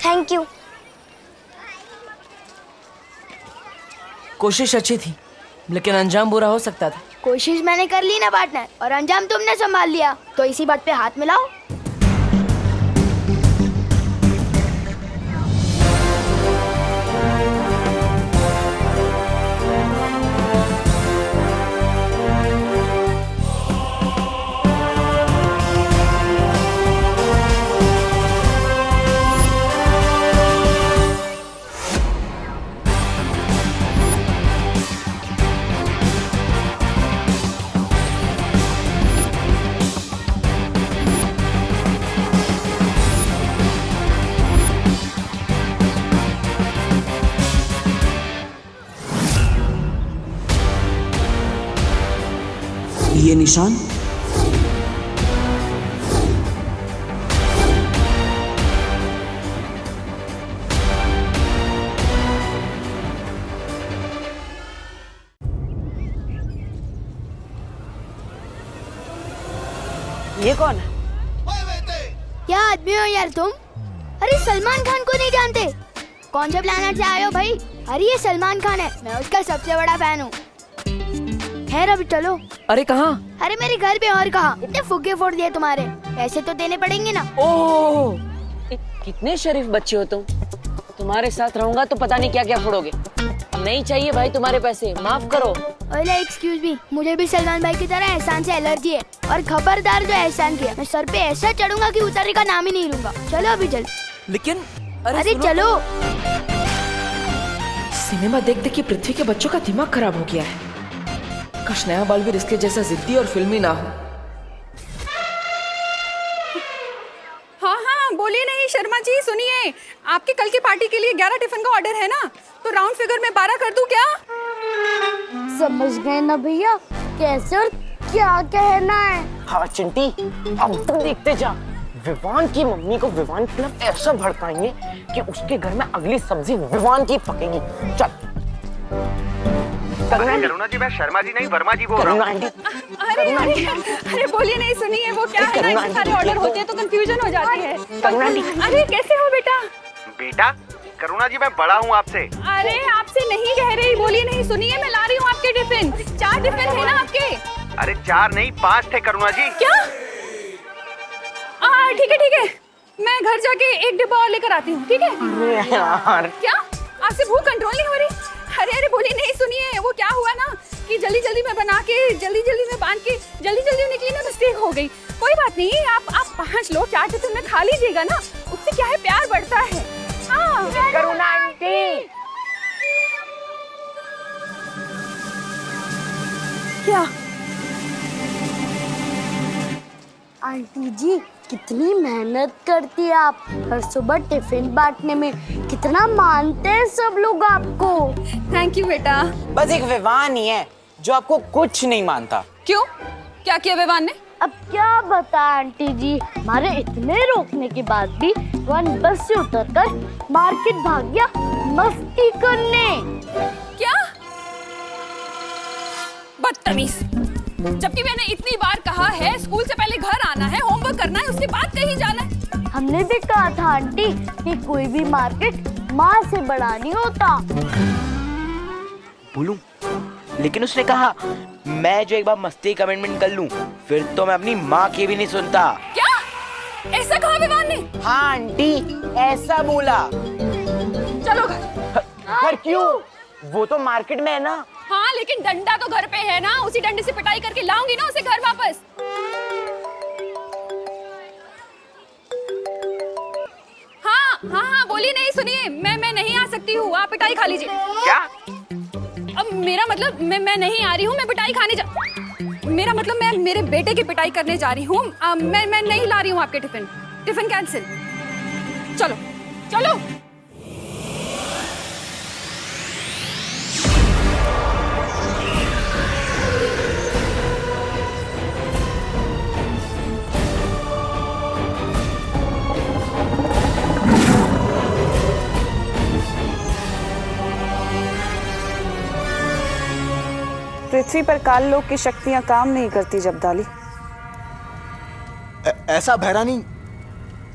Thank you. कोशिश अच्छी थी लेकिन अंजाम बुरा हो सकता था। कोशिश मैंने कर ली ना पार्टनर, और अंजाम तुमने संभाल लिया, तो इसी बात पे हाथ मिलाओ। ये निशान ये कौन है? क्या आदमी हो यार तुम? अरे सलमान खान को नहीं जानते? कौन से प्लेनेट से आए हो भाई? अरे ये सलमान खान है, मैं उसका सबसे बड़ा फैन हूँ। खैर अभी चलो। अरे कहाँ? अरे मेरे घर पे। और कहाँ? इतने फुग्गे फोड़ दिए तुम्हारे, पैसे तो देने पड़ेंगे ना। ओह, कितने शरीफ बच्चे हो तुम। तुम्हारे साथ रहूंगा तो पता नहीं क्या क्या फोड़ोगे। नहीं चाहिए भाई तुम्हारे पैसे, माफ करो। ओले एक्सक्यूज मी, मुझे भी सलमान भाई की तरह एहसान से एलर्जी है, और खबरदार जो एहसान किया मैं सर पे ऐसा चढ़ूंगा कि उतरने का नाम ही नहीं लूंगा। चलो अभी चल। लेकिन अरे चलो। सिनेमा देख देख के पृथ्वी के बच्चों का दिमाग खराब हो गया है। काश नया बालवीर इसके जैसा जिद्दी और फिल्मी ना हो। हाँ हाँ बोलिए। नहीं शर्मा जी सुनिए, आपके कल की पार्टी के लिए 11 टिफिन का ऑर्डर है ना, तो राउंड फिगर में 12 कर दूं क्या? समझ गए ना भैया कैसे और क्या कहना है? हाँ चिंटी, अब तुम देखते जा, विवान की मम्मी को विवान क्लब ऐसा भड़काएंगे कि उसके घर में अगली सब्जी विवान की पकेगी। चल। करुणा जी, मैं शर्मा जी नहीं वर्मा जी बोल रहा हूँ। अरे अरे अरे बोलिए नहीं, सुनिए, वो क्या है ना, इतने सारे ऑर्डर होते हैं तो कंफ्यूजन हो जाती है। अरे कैसे हो बेटा? बेटा करुणा जी, मैं बड़ा हूँ आपसे। अरे आपसे नहीं कह रही, बोलिए नहीं, सुनिए, मैं ला रही हूँ आपके टिफिन। 4 टिफिन है ना आपके? अरे 4 नहीं 5 थे करुणा जी। क्या? ठीक है, मैं घर जाके 1 डिब्बा और लेकर आती हूँ, ठीक है? अरे यार, क्या आपसे भूख कंट्रोल नहीं हो रही? अरे बोलिए नहीं, सुनिए, वो क्या हुआ ना कि जल्दी में बना के जल्दी में बांध के जल्दी निकली ना, मिस्टेक हो गई। कोई बात नहीं, आप 5 लोग 4 टिफिन में खा लीजिएगा ना, उससे क्या है, प्यार बढ़ता है। हाँ करुणा आंटी। क्या? आंटी जी कितनी मेहनत करती है आप, हर सुबह टिफिन बांटने में, कितना मानते हैं सब लोग आपको। थैंक यू बेटा। बस एक विवान ही है जो आपको कुछ नहीं मानता। क्यों? क्या किया विवान ने? अब क्या बता आंटी जी, हमारे इतने रोकने के बाद भी वन बस से उतरकर मार्केट भाग गया मस्ती करने। क्या? बदतमीज, जबकि मैंने इतनी बार कहा है स्कूल से पहले घर आना है, होमवर्क करना है, उसके बाद कहीं जाना है। हमने भी कहा था आंटी कि कोई भी मार्केट माँ से बड़ा नहीं होता। बोलूं, लेकिन उसने कहा मैं जो एक बार मस्ती कमिटमेंट कर लूं फिर तो मैं अपनी माँ की भी नहीं सुनता। क्या? ऐसा कहा विवान ने? हाँ आंटी, ऐसा बोला। चलो घर। घर क्यों? वो तो मार्केट में है ना। हाँ लेकिन डंडा तो घर पे है ना, उसी डंडे से पिटाई करके लाऊंगी ना उसे घर वापस। हाँ बोलिए नहीं, सुनिए, मैं नहीं आ सकती हूँ, आप पिटाई खा लीजिए। क्या? अब मेरा मतलब मैं नहीं आ रही हूँ, मैं पिटाई खाने मेरा मतलब मैं मेरे बेटे की पिटाई करने जा रही हूँ। मैं नहीं ला रही हूँ आपके टिफिन कैंसिल। चलो। पृथ्वी पर काल लोक की शक्तियां काम नहीं करती जबदाली। ऐसा भैरानी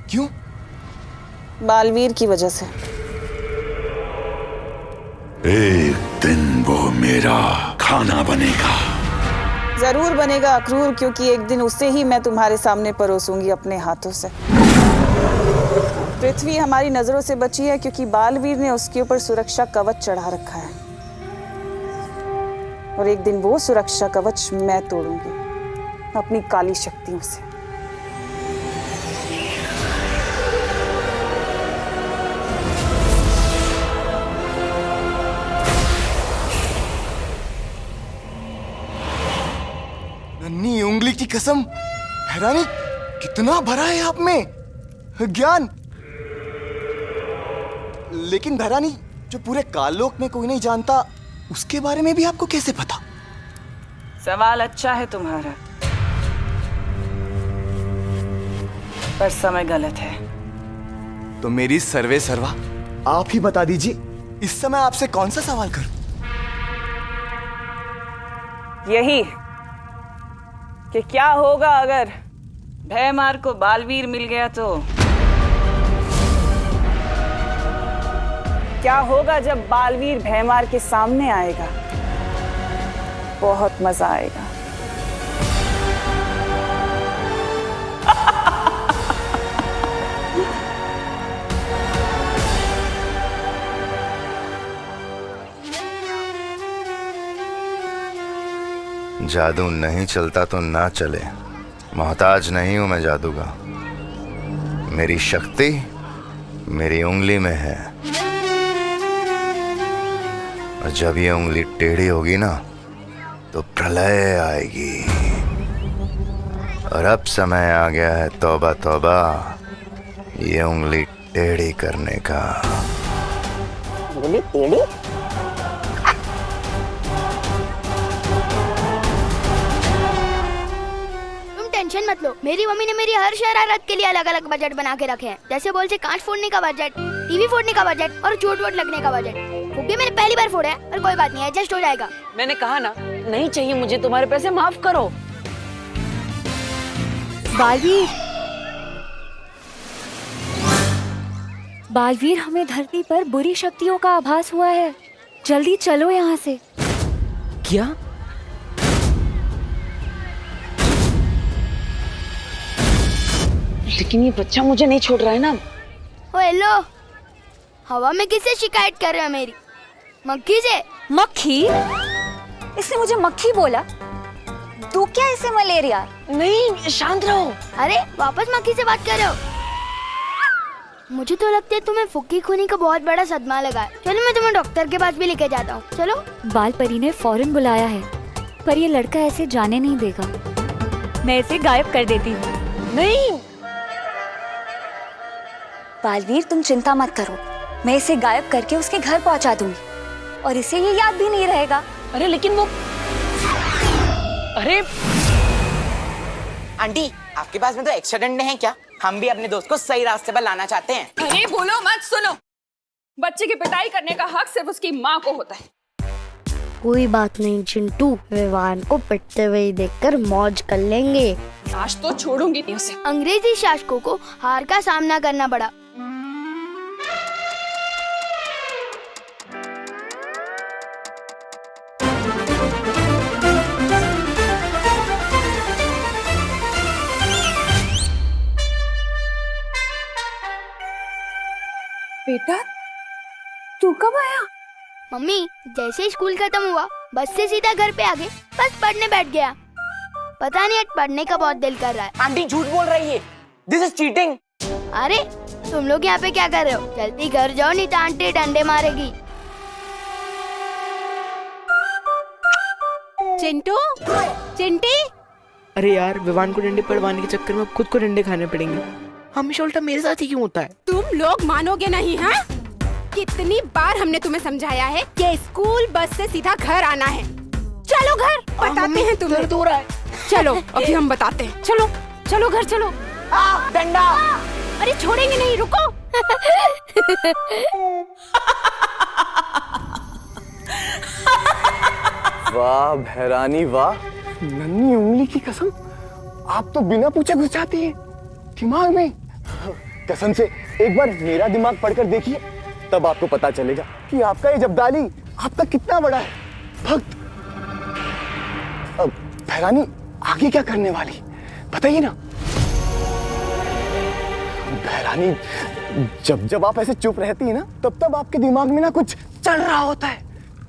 क्यों? बालवीर की वजह से। एक दिन वो मेरा खाना बनेगा। जरूर बनेगा अक्रूर, क्योंकि एक दिन उसे ही मैं तुम्हारे सामने परोसूंगी अपने हाथों से। पृथ्वी हमारी नजरों से बची है क्योंकि बालवीर ने उसके ऊपर सुरक्षा कवच चढ़ा रखा है, और एक दिन वो सुरक्षा कवच मैं तोड़ूंगी अपनी काली शक्तियों से। नन्ही उंगली की कसम, भैरानी कितना भरा है आप में ज्ञान। लेकिन भैरानी, जो पूरे काललोक में कोई नहीं जानता उसके बारे में भी आपको कैसे पता? सवाल अच्छा है तुम्हारा, पर समय गलत है। तो मेरी सर्वे सर्वा आप ही बता दीजिए, इस समय आपसे कौन सा सवाल करूं? यही कि क्या होगा अगर भैमार को बालवीर मिल गया, तो क्या होगा जब बालवीर भैमार के सामने आएगा? बहुत मजा आएगा। जादू नहीं चलता तो ना चले, मोहताज नहीं हूं मैं जादू का। मेरी शक्ति मेरी उंगली में है, और जब ये उंगली टेढ़ी होगी ना तो प्रलय आएगी। और अब समय आ गया है तौबा तौबा, ये उंगली टेढ़ी करने का। अंगुली टेढ़ी। तुम टेंशन मत लो, मेरी मम्मी ने मेरी हर शरारत के लिए अलग अलग बजट बना के रखे हैं। जैसे बोल से कांच फोड़ने का बजट, टीवी फोड़ने का बजट और चोट वोट लगने का बजट। फुग्गे मैंने पहली बार फोड़ा है, पर कोई बात नहीं, एडजस्ट हो जाएगा। मैंने कहा ना, नहीं चाहिए मुझे तुम्हारे पैसे, माफ करो। बालवीर, हमें धरती पर बुरी शक्तियों का आभास हुआ है। जल्दी चलो यहाँ से। क्या? लेकिन ये बच्चा मुझे नहीं छोड़ रहा है ना। ओ हेलो, हवा में किससे शिकायत कर रहे हो मेरी? मक्खी से। मक्खी? इसने मुझे मक्खी बोला? तू क्या इसे मलेरिया? नहीं, शांत रहो। अरे वापस मक्खी से बात कर रहे हो? मुझे तो लगता है तुम्हें फुक्की खूनी का बहुत बड़ा सदमा लगा है। चलो मैं तुम्हें डॉक्टर के पास भी लेके जाता हूँ। चलो। बाल परी ने फौरन बुलाया है, पर ये लड़का ऐसे जाने नहीं देगा। मैं इसे गायब कर देती हूँ। नहीं बालवीर, तुम चिंता मत करो, मैं इसे गायब करके उसके घर पहुंचा दूंगी और इसे ये याद भी नहीं रहेगा। अरे लेकिन वो, अरे आंटी, आपके पास में तो एक्स्ट्रा डंडे हैं क्या? हम भी अपने दोस्त को सही रास्ते पर लाना चाहते हैं। अरे बोलो मत, सुनो। बच्चे की पिटाई करने का हक सिर्फ उसकी माँ को होता है। कोई बात नहीं चिंटू, विवान को पिटते हुए देखकर मौज कर लेंगे। आज तो छोड़ूंगी नहीं उसे। अंग्रेजी शासकों को हार का सामना करना पड़ा। बेटा, तू कब आया? मम्मी, जैसे ही स्कूल खत्म हुआ बस से सीधा घर पे आ गए, बस पढ़ने बैठ गया। पता नहीं आज पढ़ने का बहुत दिल कर रहा है। आंटी झूठ बोल रही है, दिस इज चीटिंग। अरे तुम लोग यहाँ पे क्या कर रहे हो? जल्दी घर जाओ, नहीं तो आंटी डंडे मारेगी। चिंटू, चिंटी। अरे यार, विवान को डंडे पड़वाने के चक्कर में खुद को डंडे खाने पड़ेंगे। हमेशा उल्टा मेरे साथ ही क्यों होता है? तुम लोग मानोगे नहीं, हाँ? कितनी बार हमने तुम्हें समझाया है कि स्कूल बस से सीधा घर आना है। चलो घर, बताते हैं तुम्हें। दर्द हो रहा है। चलो अभी हम बताते हैं। चलो चलो घर चलो। डंडा। अरे छोड़ेंगे नहीं, रुको। वाह भैरानी वाह, नन्ही उंगली की कसम, आप तो बिना पूछे घुस जाती है दिमाग में। कसम से एक बार मेरा दिमाग पढ़कर देखिए, तब आपको पता चलेगा कि आपका ये जब्दाली आपका कितना बड़ा है भक्त। अब भैरानी आगे क्या करने वाली बताइए ना। भैरानी, जब जब आप ऐसे चुप रहती है ना, तब तब आपके दिमाग में ना कुछ चल रहा होता है,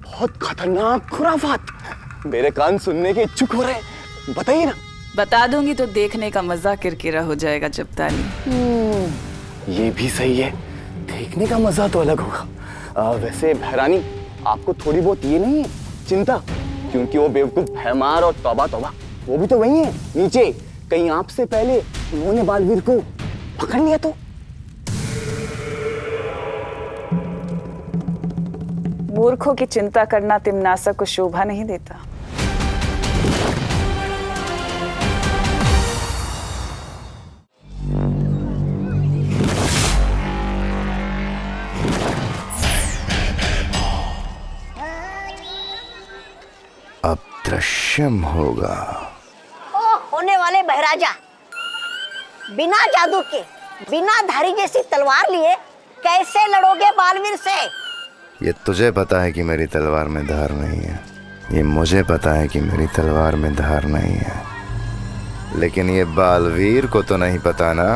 बहुत खतरनाक खुराफात। मेरे कान सुनने के इच्छुक हो रहे हैं, बताइए ना। बता दूंगी तो देखने का मजा किरकिरा हो जाएगा जब्दाली। ये भी सही है, देखने का मजा तो अलग होगा। वैसे भैरानी, आपको थोड़ी बहुत ये नहीं है चिंता, क्योंकि वो बेवकूफ भैमार और तौबा तौबा वो भी तो वही है नीचे, कहीं आपसे पहले उन्होंने बालवीर को पकड़ लिया तो। मूर्खों की चिंता करना तिमनासा को शोभा नहीं देता। अब दृश्यम होगा। ओ होने वाले बहराजा, बिना जादू के, बिना धारी जैसी तलवार लिए कैसे लड़ोगे बालवीर से? ये तुझे पता है कि मेरी तलवार में धार नहीं है, ये मुझे पता है कि मेरी तलवार में धार नहीं है, लेकिन ये बालवीर को तो नहीं पता ना।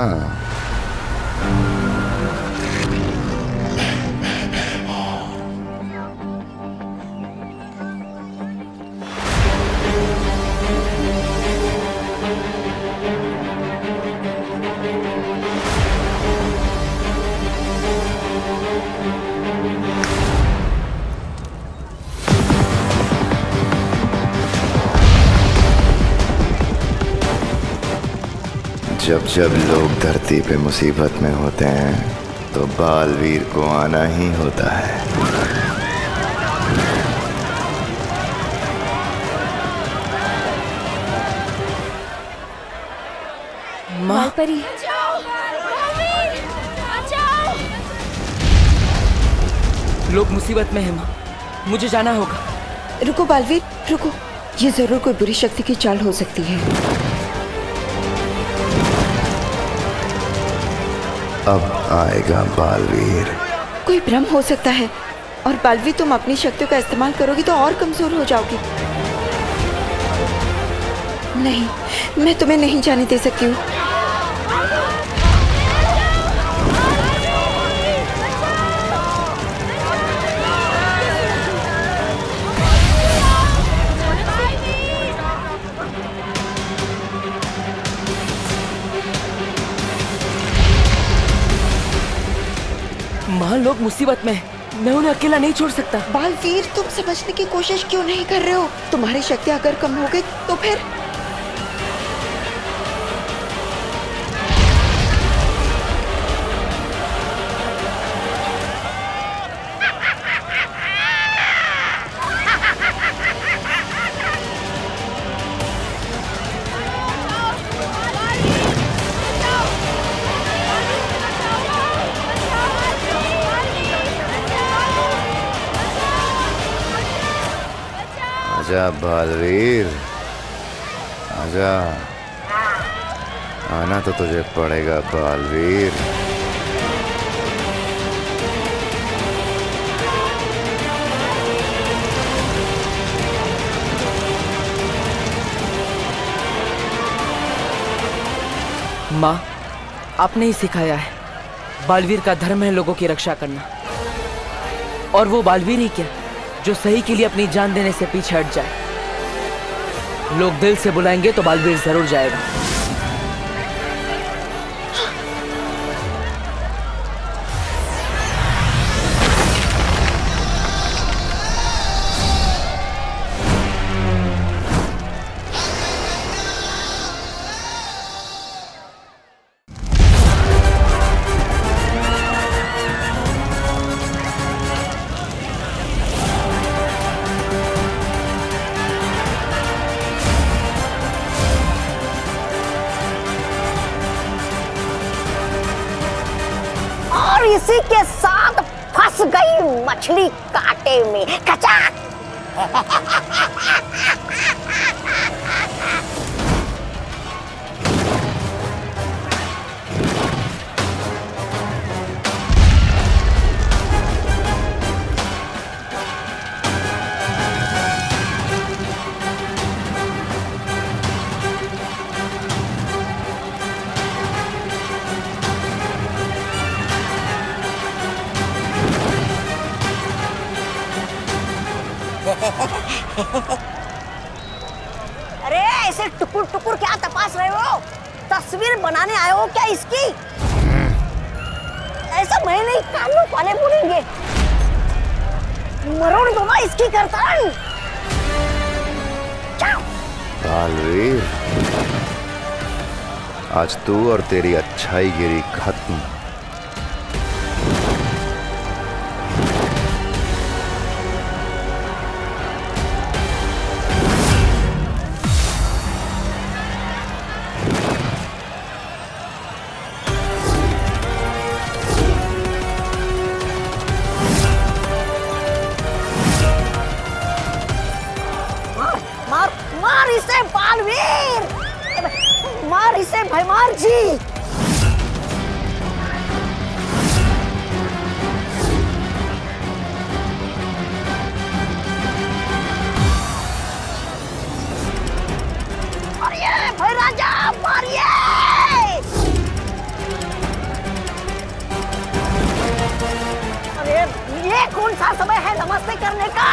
जब जब लोग धरती पे मुसीबत में होते हैं तो बालवीर को आना ही होता है। परी। लोग मुसीबत में हैं माँ, मुझे जाना होगा। रुको बालवीर, रुको। ये जरूर कोई बुरी शक्ति की चाल हो सकती है। अब आएगा बालवीर। कोई भ्रम हो सकता है, और बालवीर तुम अपनी शक्तियों का इस्तेमाल करोगी तो और कमजोर हो जाओगी। नहीं, मैं तुम्हें नहीं जाने दे सकती हूँ। माँ, लोग मुसीबत में हैं, मैं उन्हें अकेला नहीं छोड़ सकता। बालवीर, तुम समझने की कोशिश क्यों नहीं कर रहे हो? तुम्हारी शक्ति अगर कम हो गई तो फिर आजा बालवीर, आजा। आना तो तुझे पड़ेगा बालवीर। माँ, आपने ही सिखाया है, बालवीर का धर्म है लोगों की रक्षा करना। और वो बालवीर ही क्या, जो सही के लिए अपनी जान देने से पीछे हट जाए। लोग दिल से बुलाएंगे तो बालवीर जरूर जाएगा। और इसी के साथ फंस गई मछली कांटे में। कचाक। अरे ऐसे टुकुर टुकुर क्या तपास रहे हो? तस्वीर बनाने आए हो क्या इसकी? ऐसा मैं नहीं, कानून वाले बोलेंगे। मरोड़ दो ना इसकी गर्दन। बालवीर, आज तू और तेरी अच्छाई गिरी खत्म। मार इसे बालवीर, मार इसे भैमार जी। मारिए भाई राजा, मारिए। अरे ये कौन सा समय है नमस्ते करने का?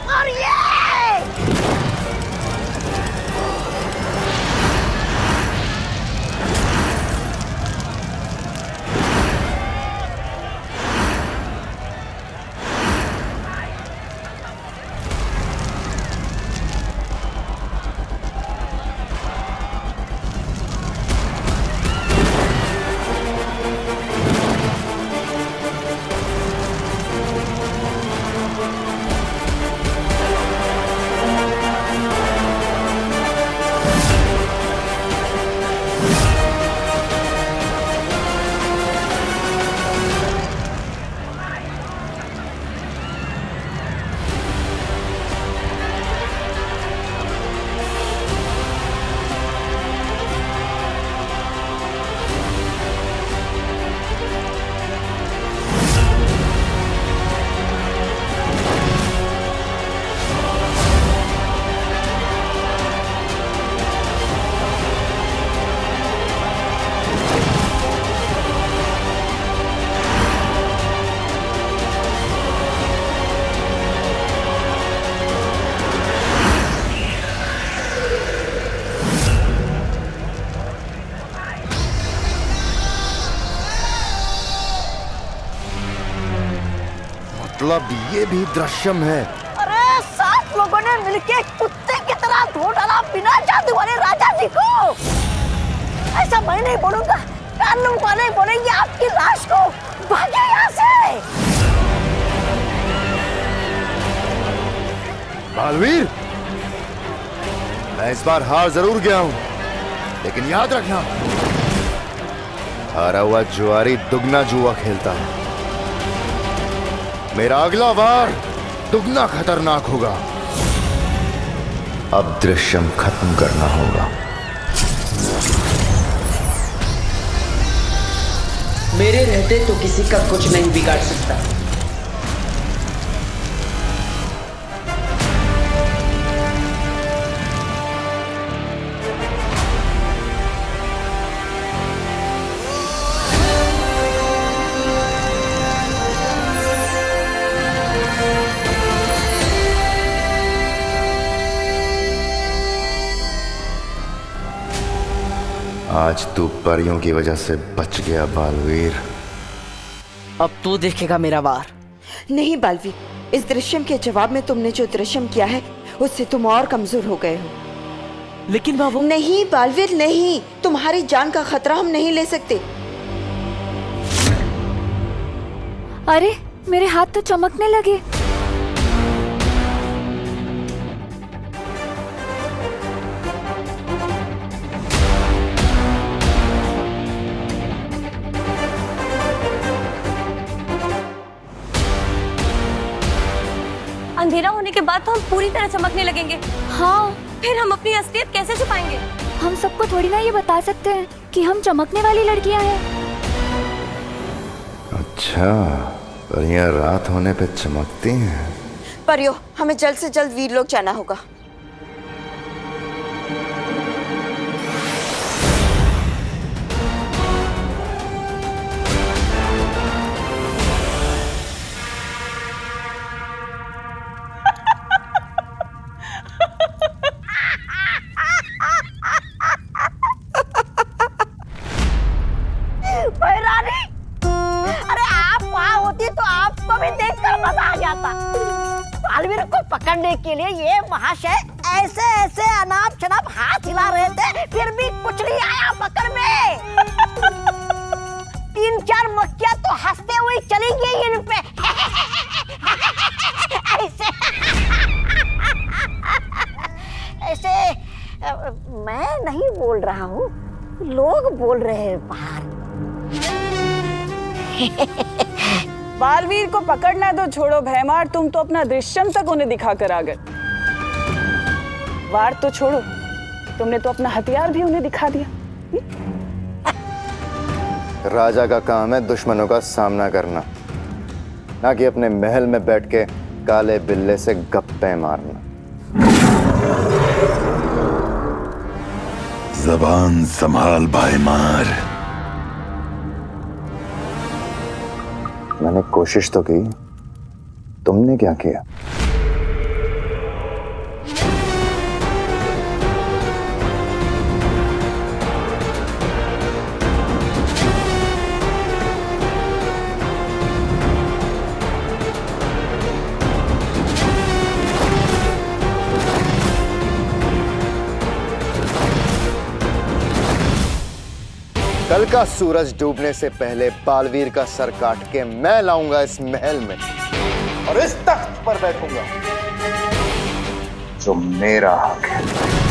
मारिए। मतलब ये भी दृश्यम है। अरे 7 लोगों ने मिलके कुत्ते की तरह धो डाला बिना जादू वाले राजा जी को। ऐसा मैं नहीं बोलूंगा, कानून वाले बोलेंगे आपकी लाश को। भागे यहाँ से। बालवीर, मैं इस बार हार जरूर गया हूं, लेकिन याद रखना, हारा हुआ जुआरी दुगना जुआ खेलता है। मेरा अगला वार दुगना खतरनाक होगा। अब दृश्यम खत्म करना होगा। मेरे रहते तो किसी का कुछ नहीं बिगाड़ सकता। आज तू परियों की वजह से बच गया बालवीर। अब तू देखेगा मेरा वार। नहीं बालवीर, इस दृश्यम के जवाब में तुमने जो दृश्यम किया है उससे तुम और कमजोर हो गए हो। लेकिन बाबू। नहीं बालवीर नहीं, तुम्हारी जान का खतरा हम नहीं ले सकते। अरे मेरे हाथ तो चमकने लगे। अंधेरा होने के बाद तो हम पूरी तरह चमकने लगेंगे। हाँ, फिर हम अपनी असलियत कैसे छुपाएंगे? हम सबको थोड़ी ना ये बता सकते हैं कि हम चमकने वाली लड़कियां हैं। अच्छा, परियां रात होने पे चमकती हैं। परियो, हमें जल्द से जल्द वीर लोग जाना होगा। बालवीर को पकड़ने के लिए ये महाशय ऐसे ऐसे अनाप शनाप हाथ हिला रहे थे, फिर भी कुछ नहीं आया पकड़ में। 3-4 मक्खियां तो हंसते हुए चली गई इन पे। ऐसे ऐसे मैं नहीं बोल रहा हूँ, लोग बोल रहे हैं बाहर। बालवीर को पकड़ना तो छोड़ो भैमार, तुम तो अपना दृश्यम तक उन्हें दिखा कर आ गए। वार तो छोड़ो, तुमने तो अपना हथियार भी उन्हें दिखा दिया। राजा का काम है दुश्मनों का सामना करना, ना कि अपने महल में बैठ के काले बिल्ले से गप्पे मारना। जबान संभाल भाईमार। मैंने कोशिश तो की, तुमने क्या किया? कल का सूरज डूबने से पहले बालवीर का सर काट के मैं लाऊंगा इस महल में और इस तख्त पर बैठूंगा जो मेरा हक है।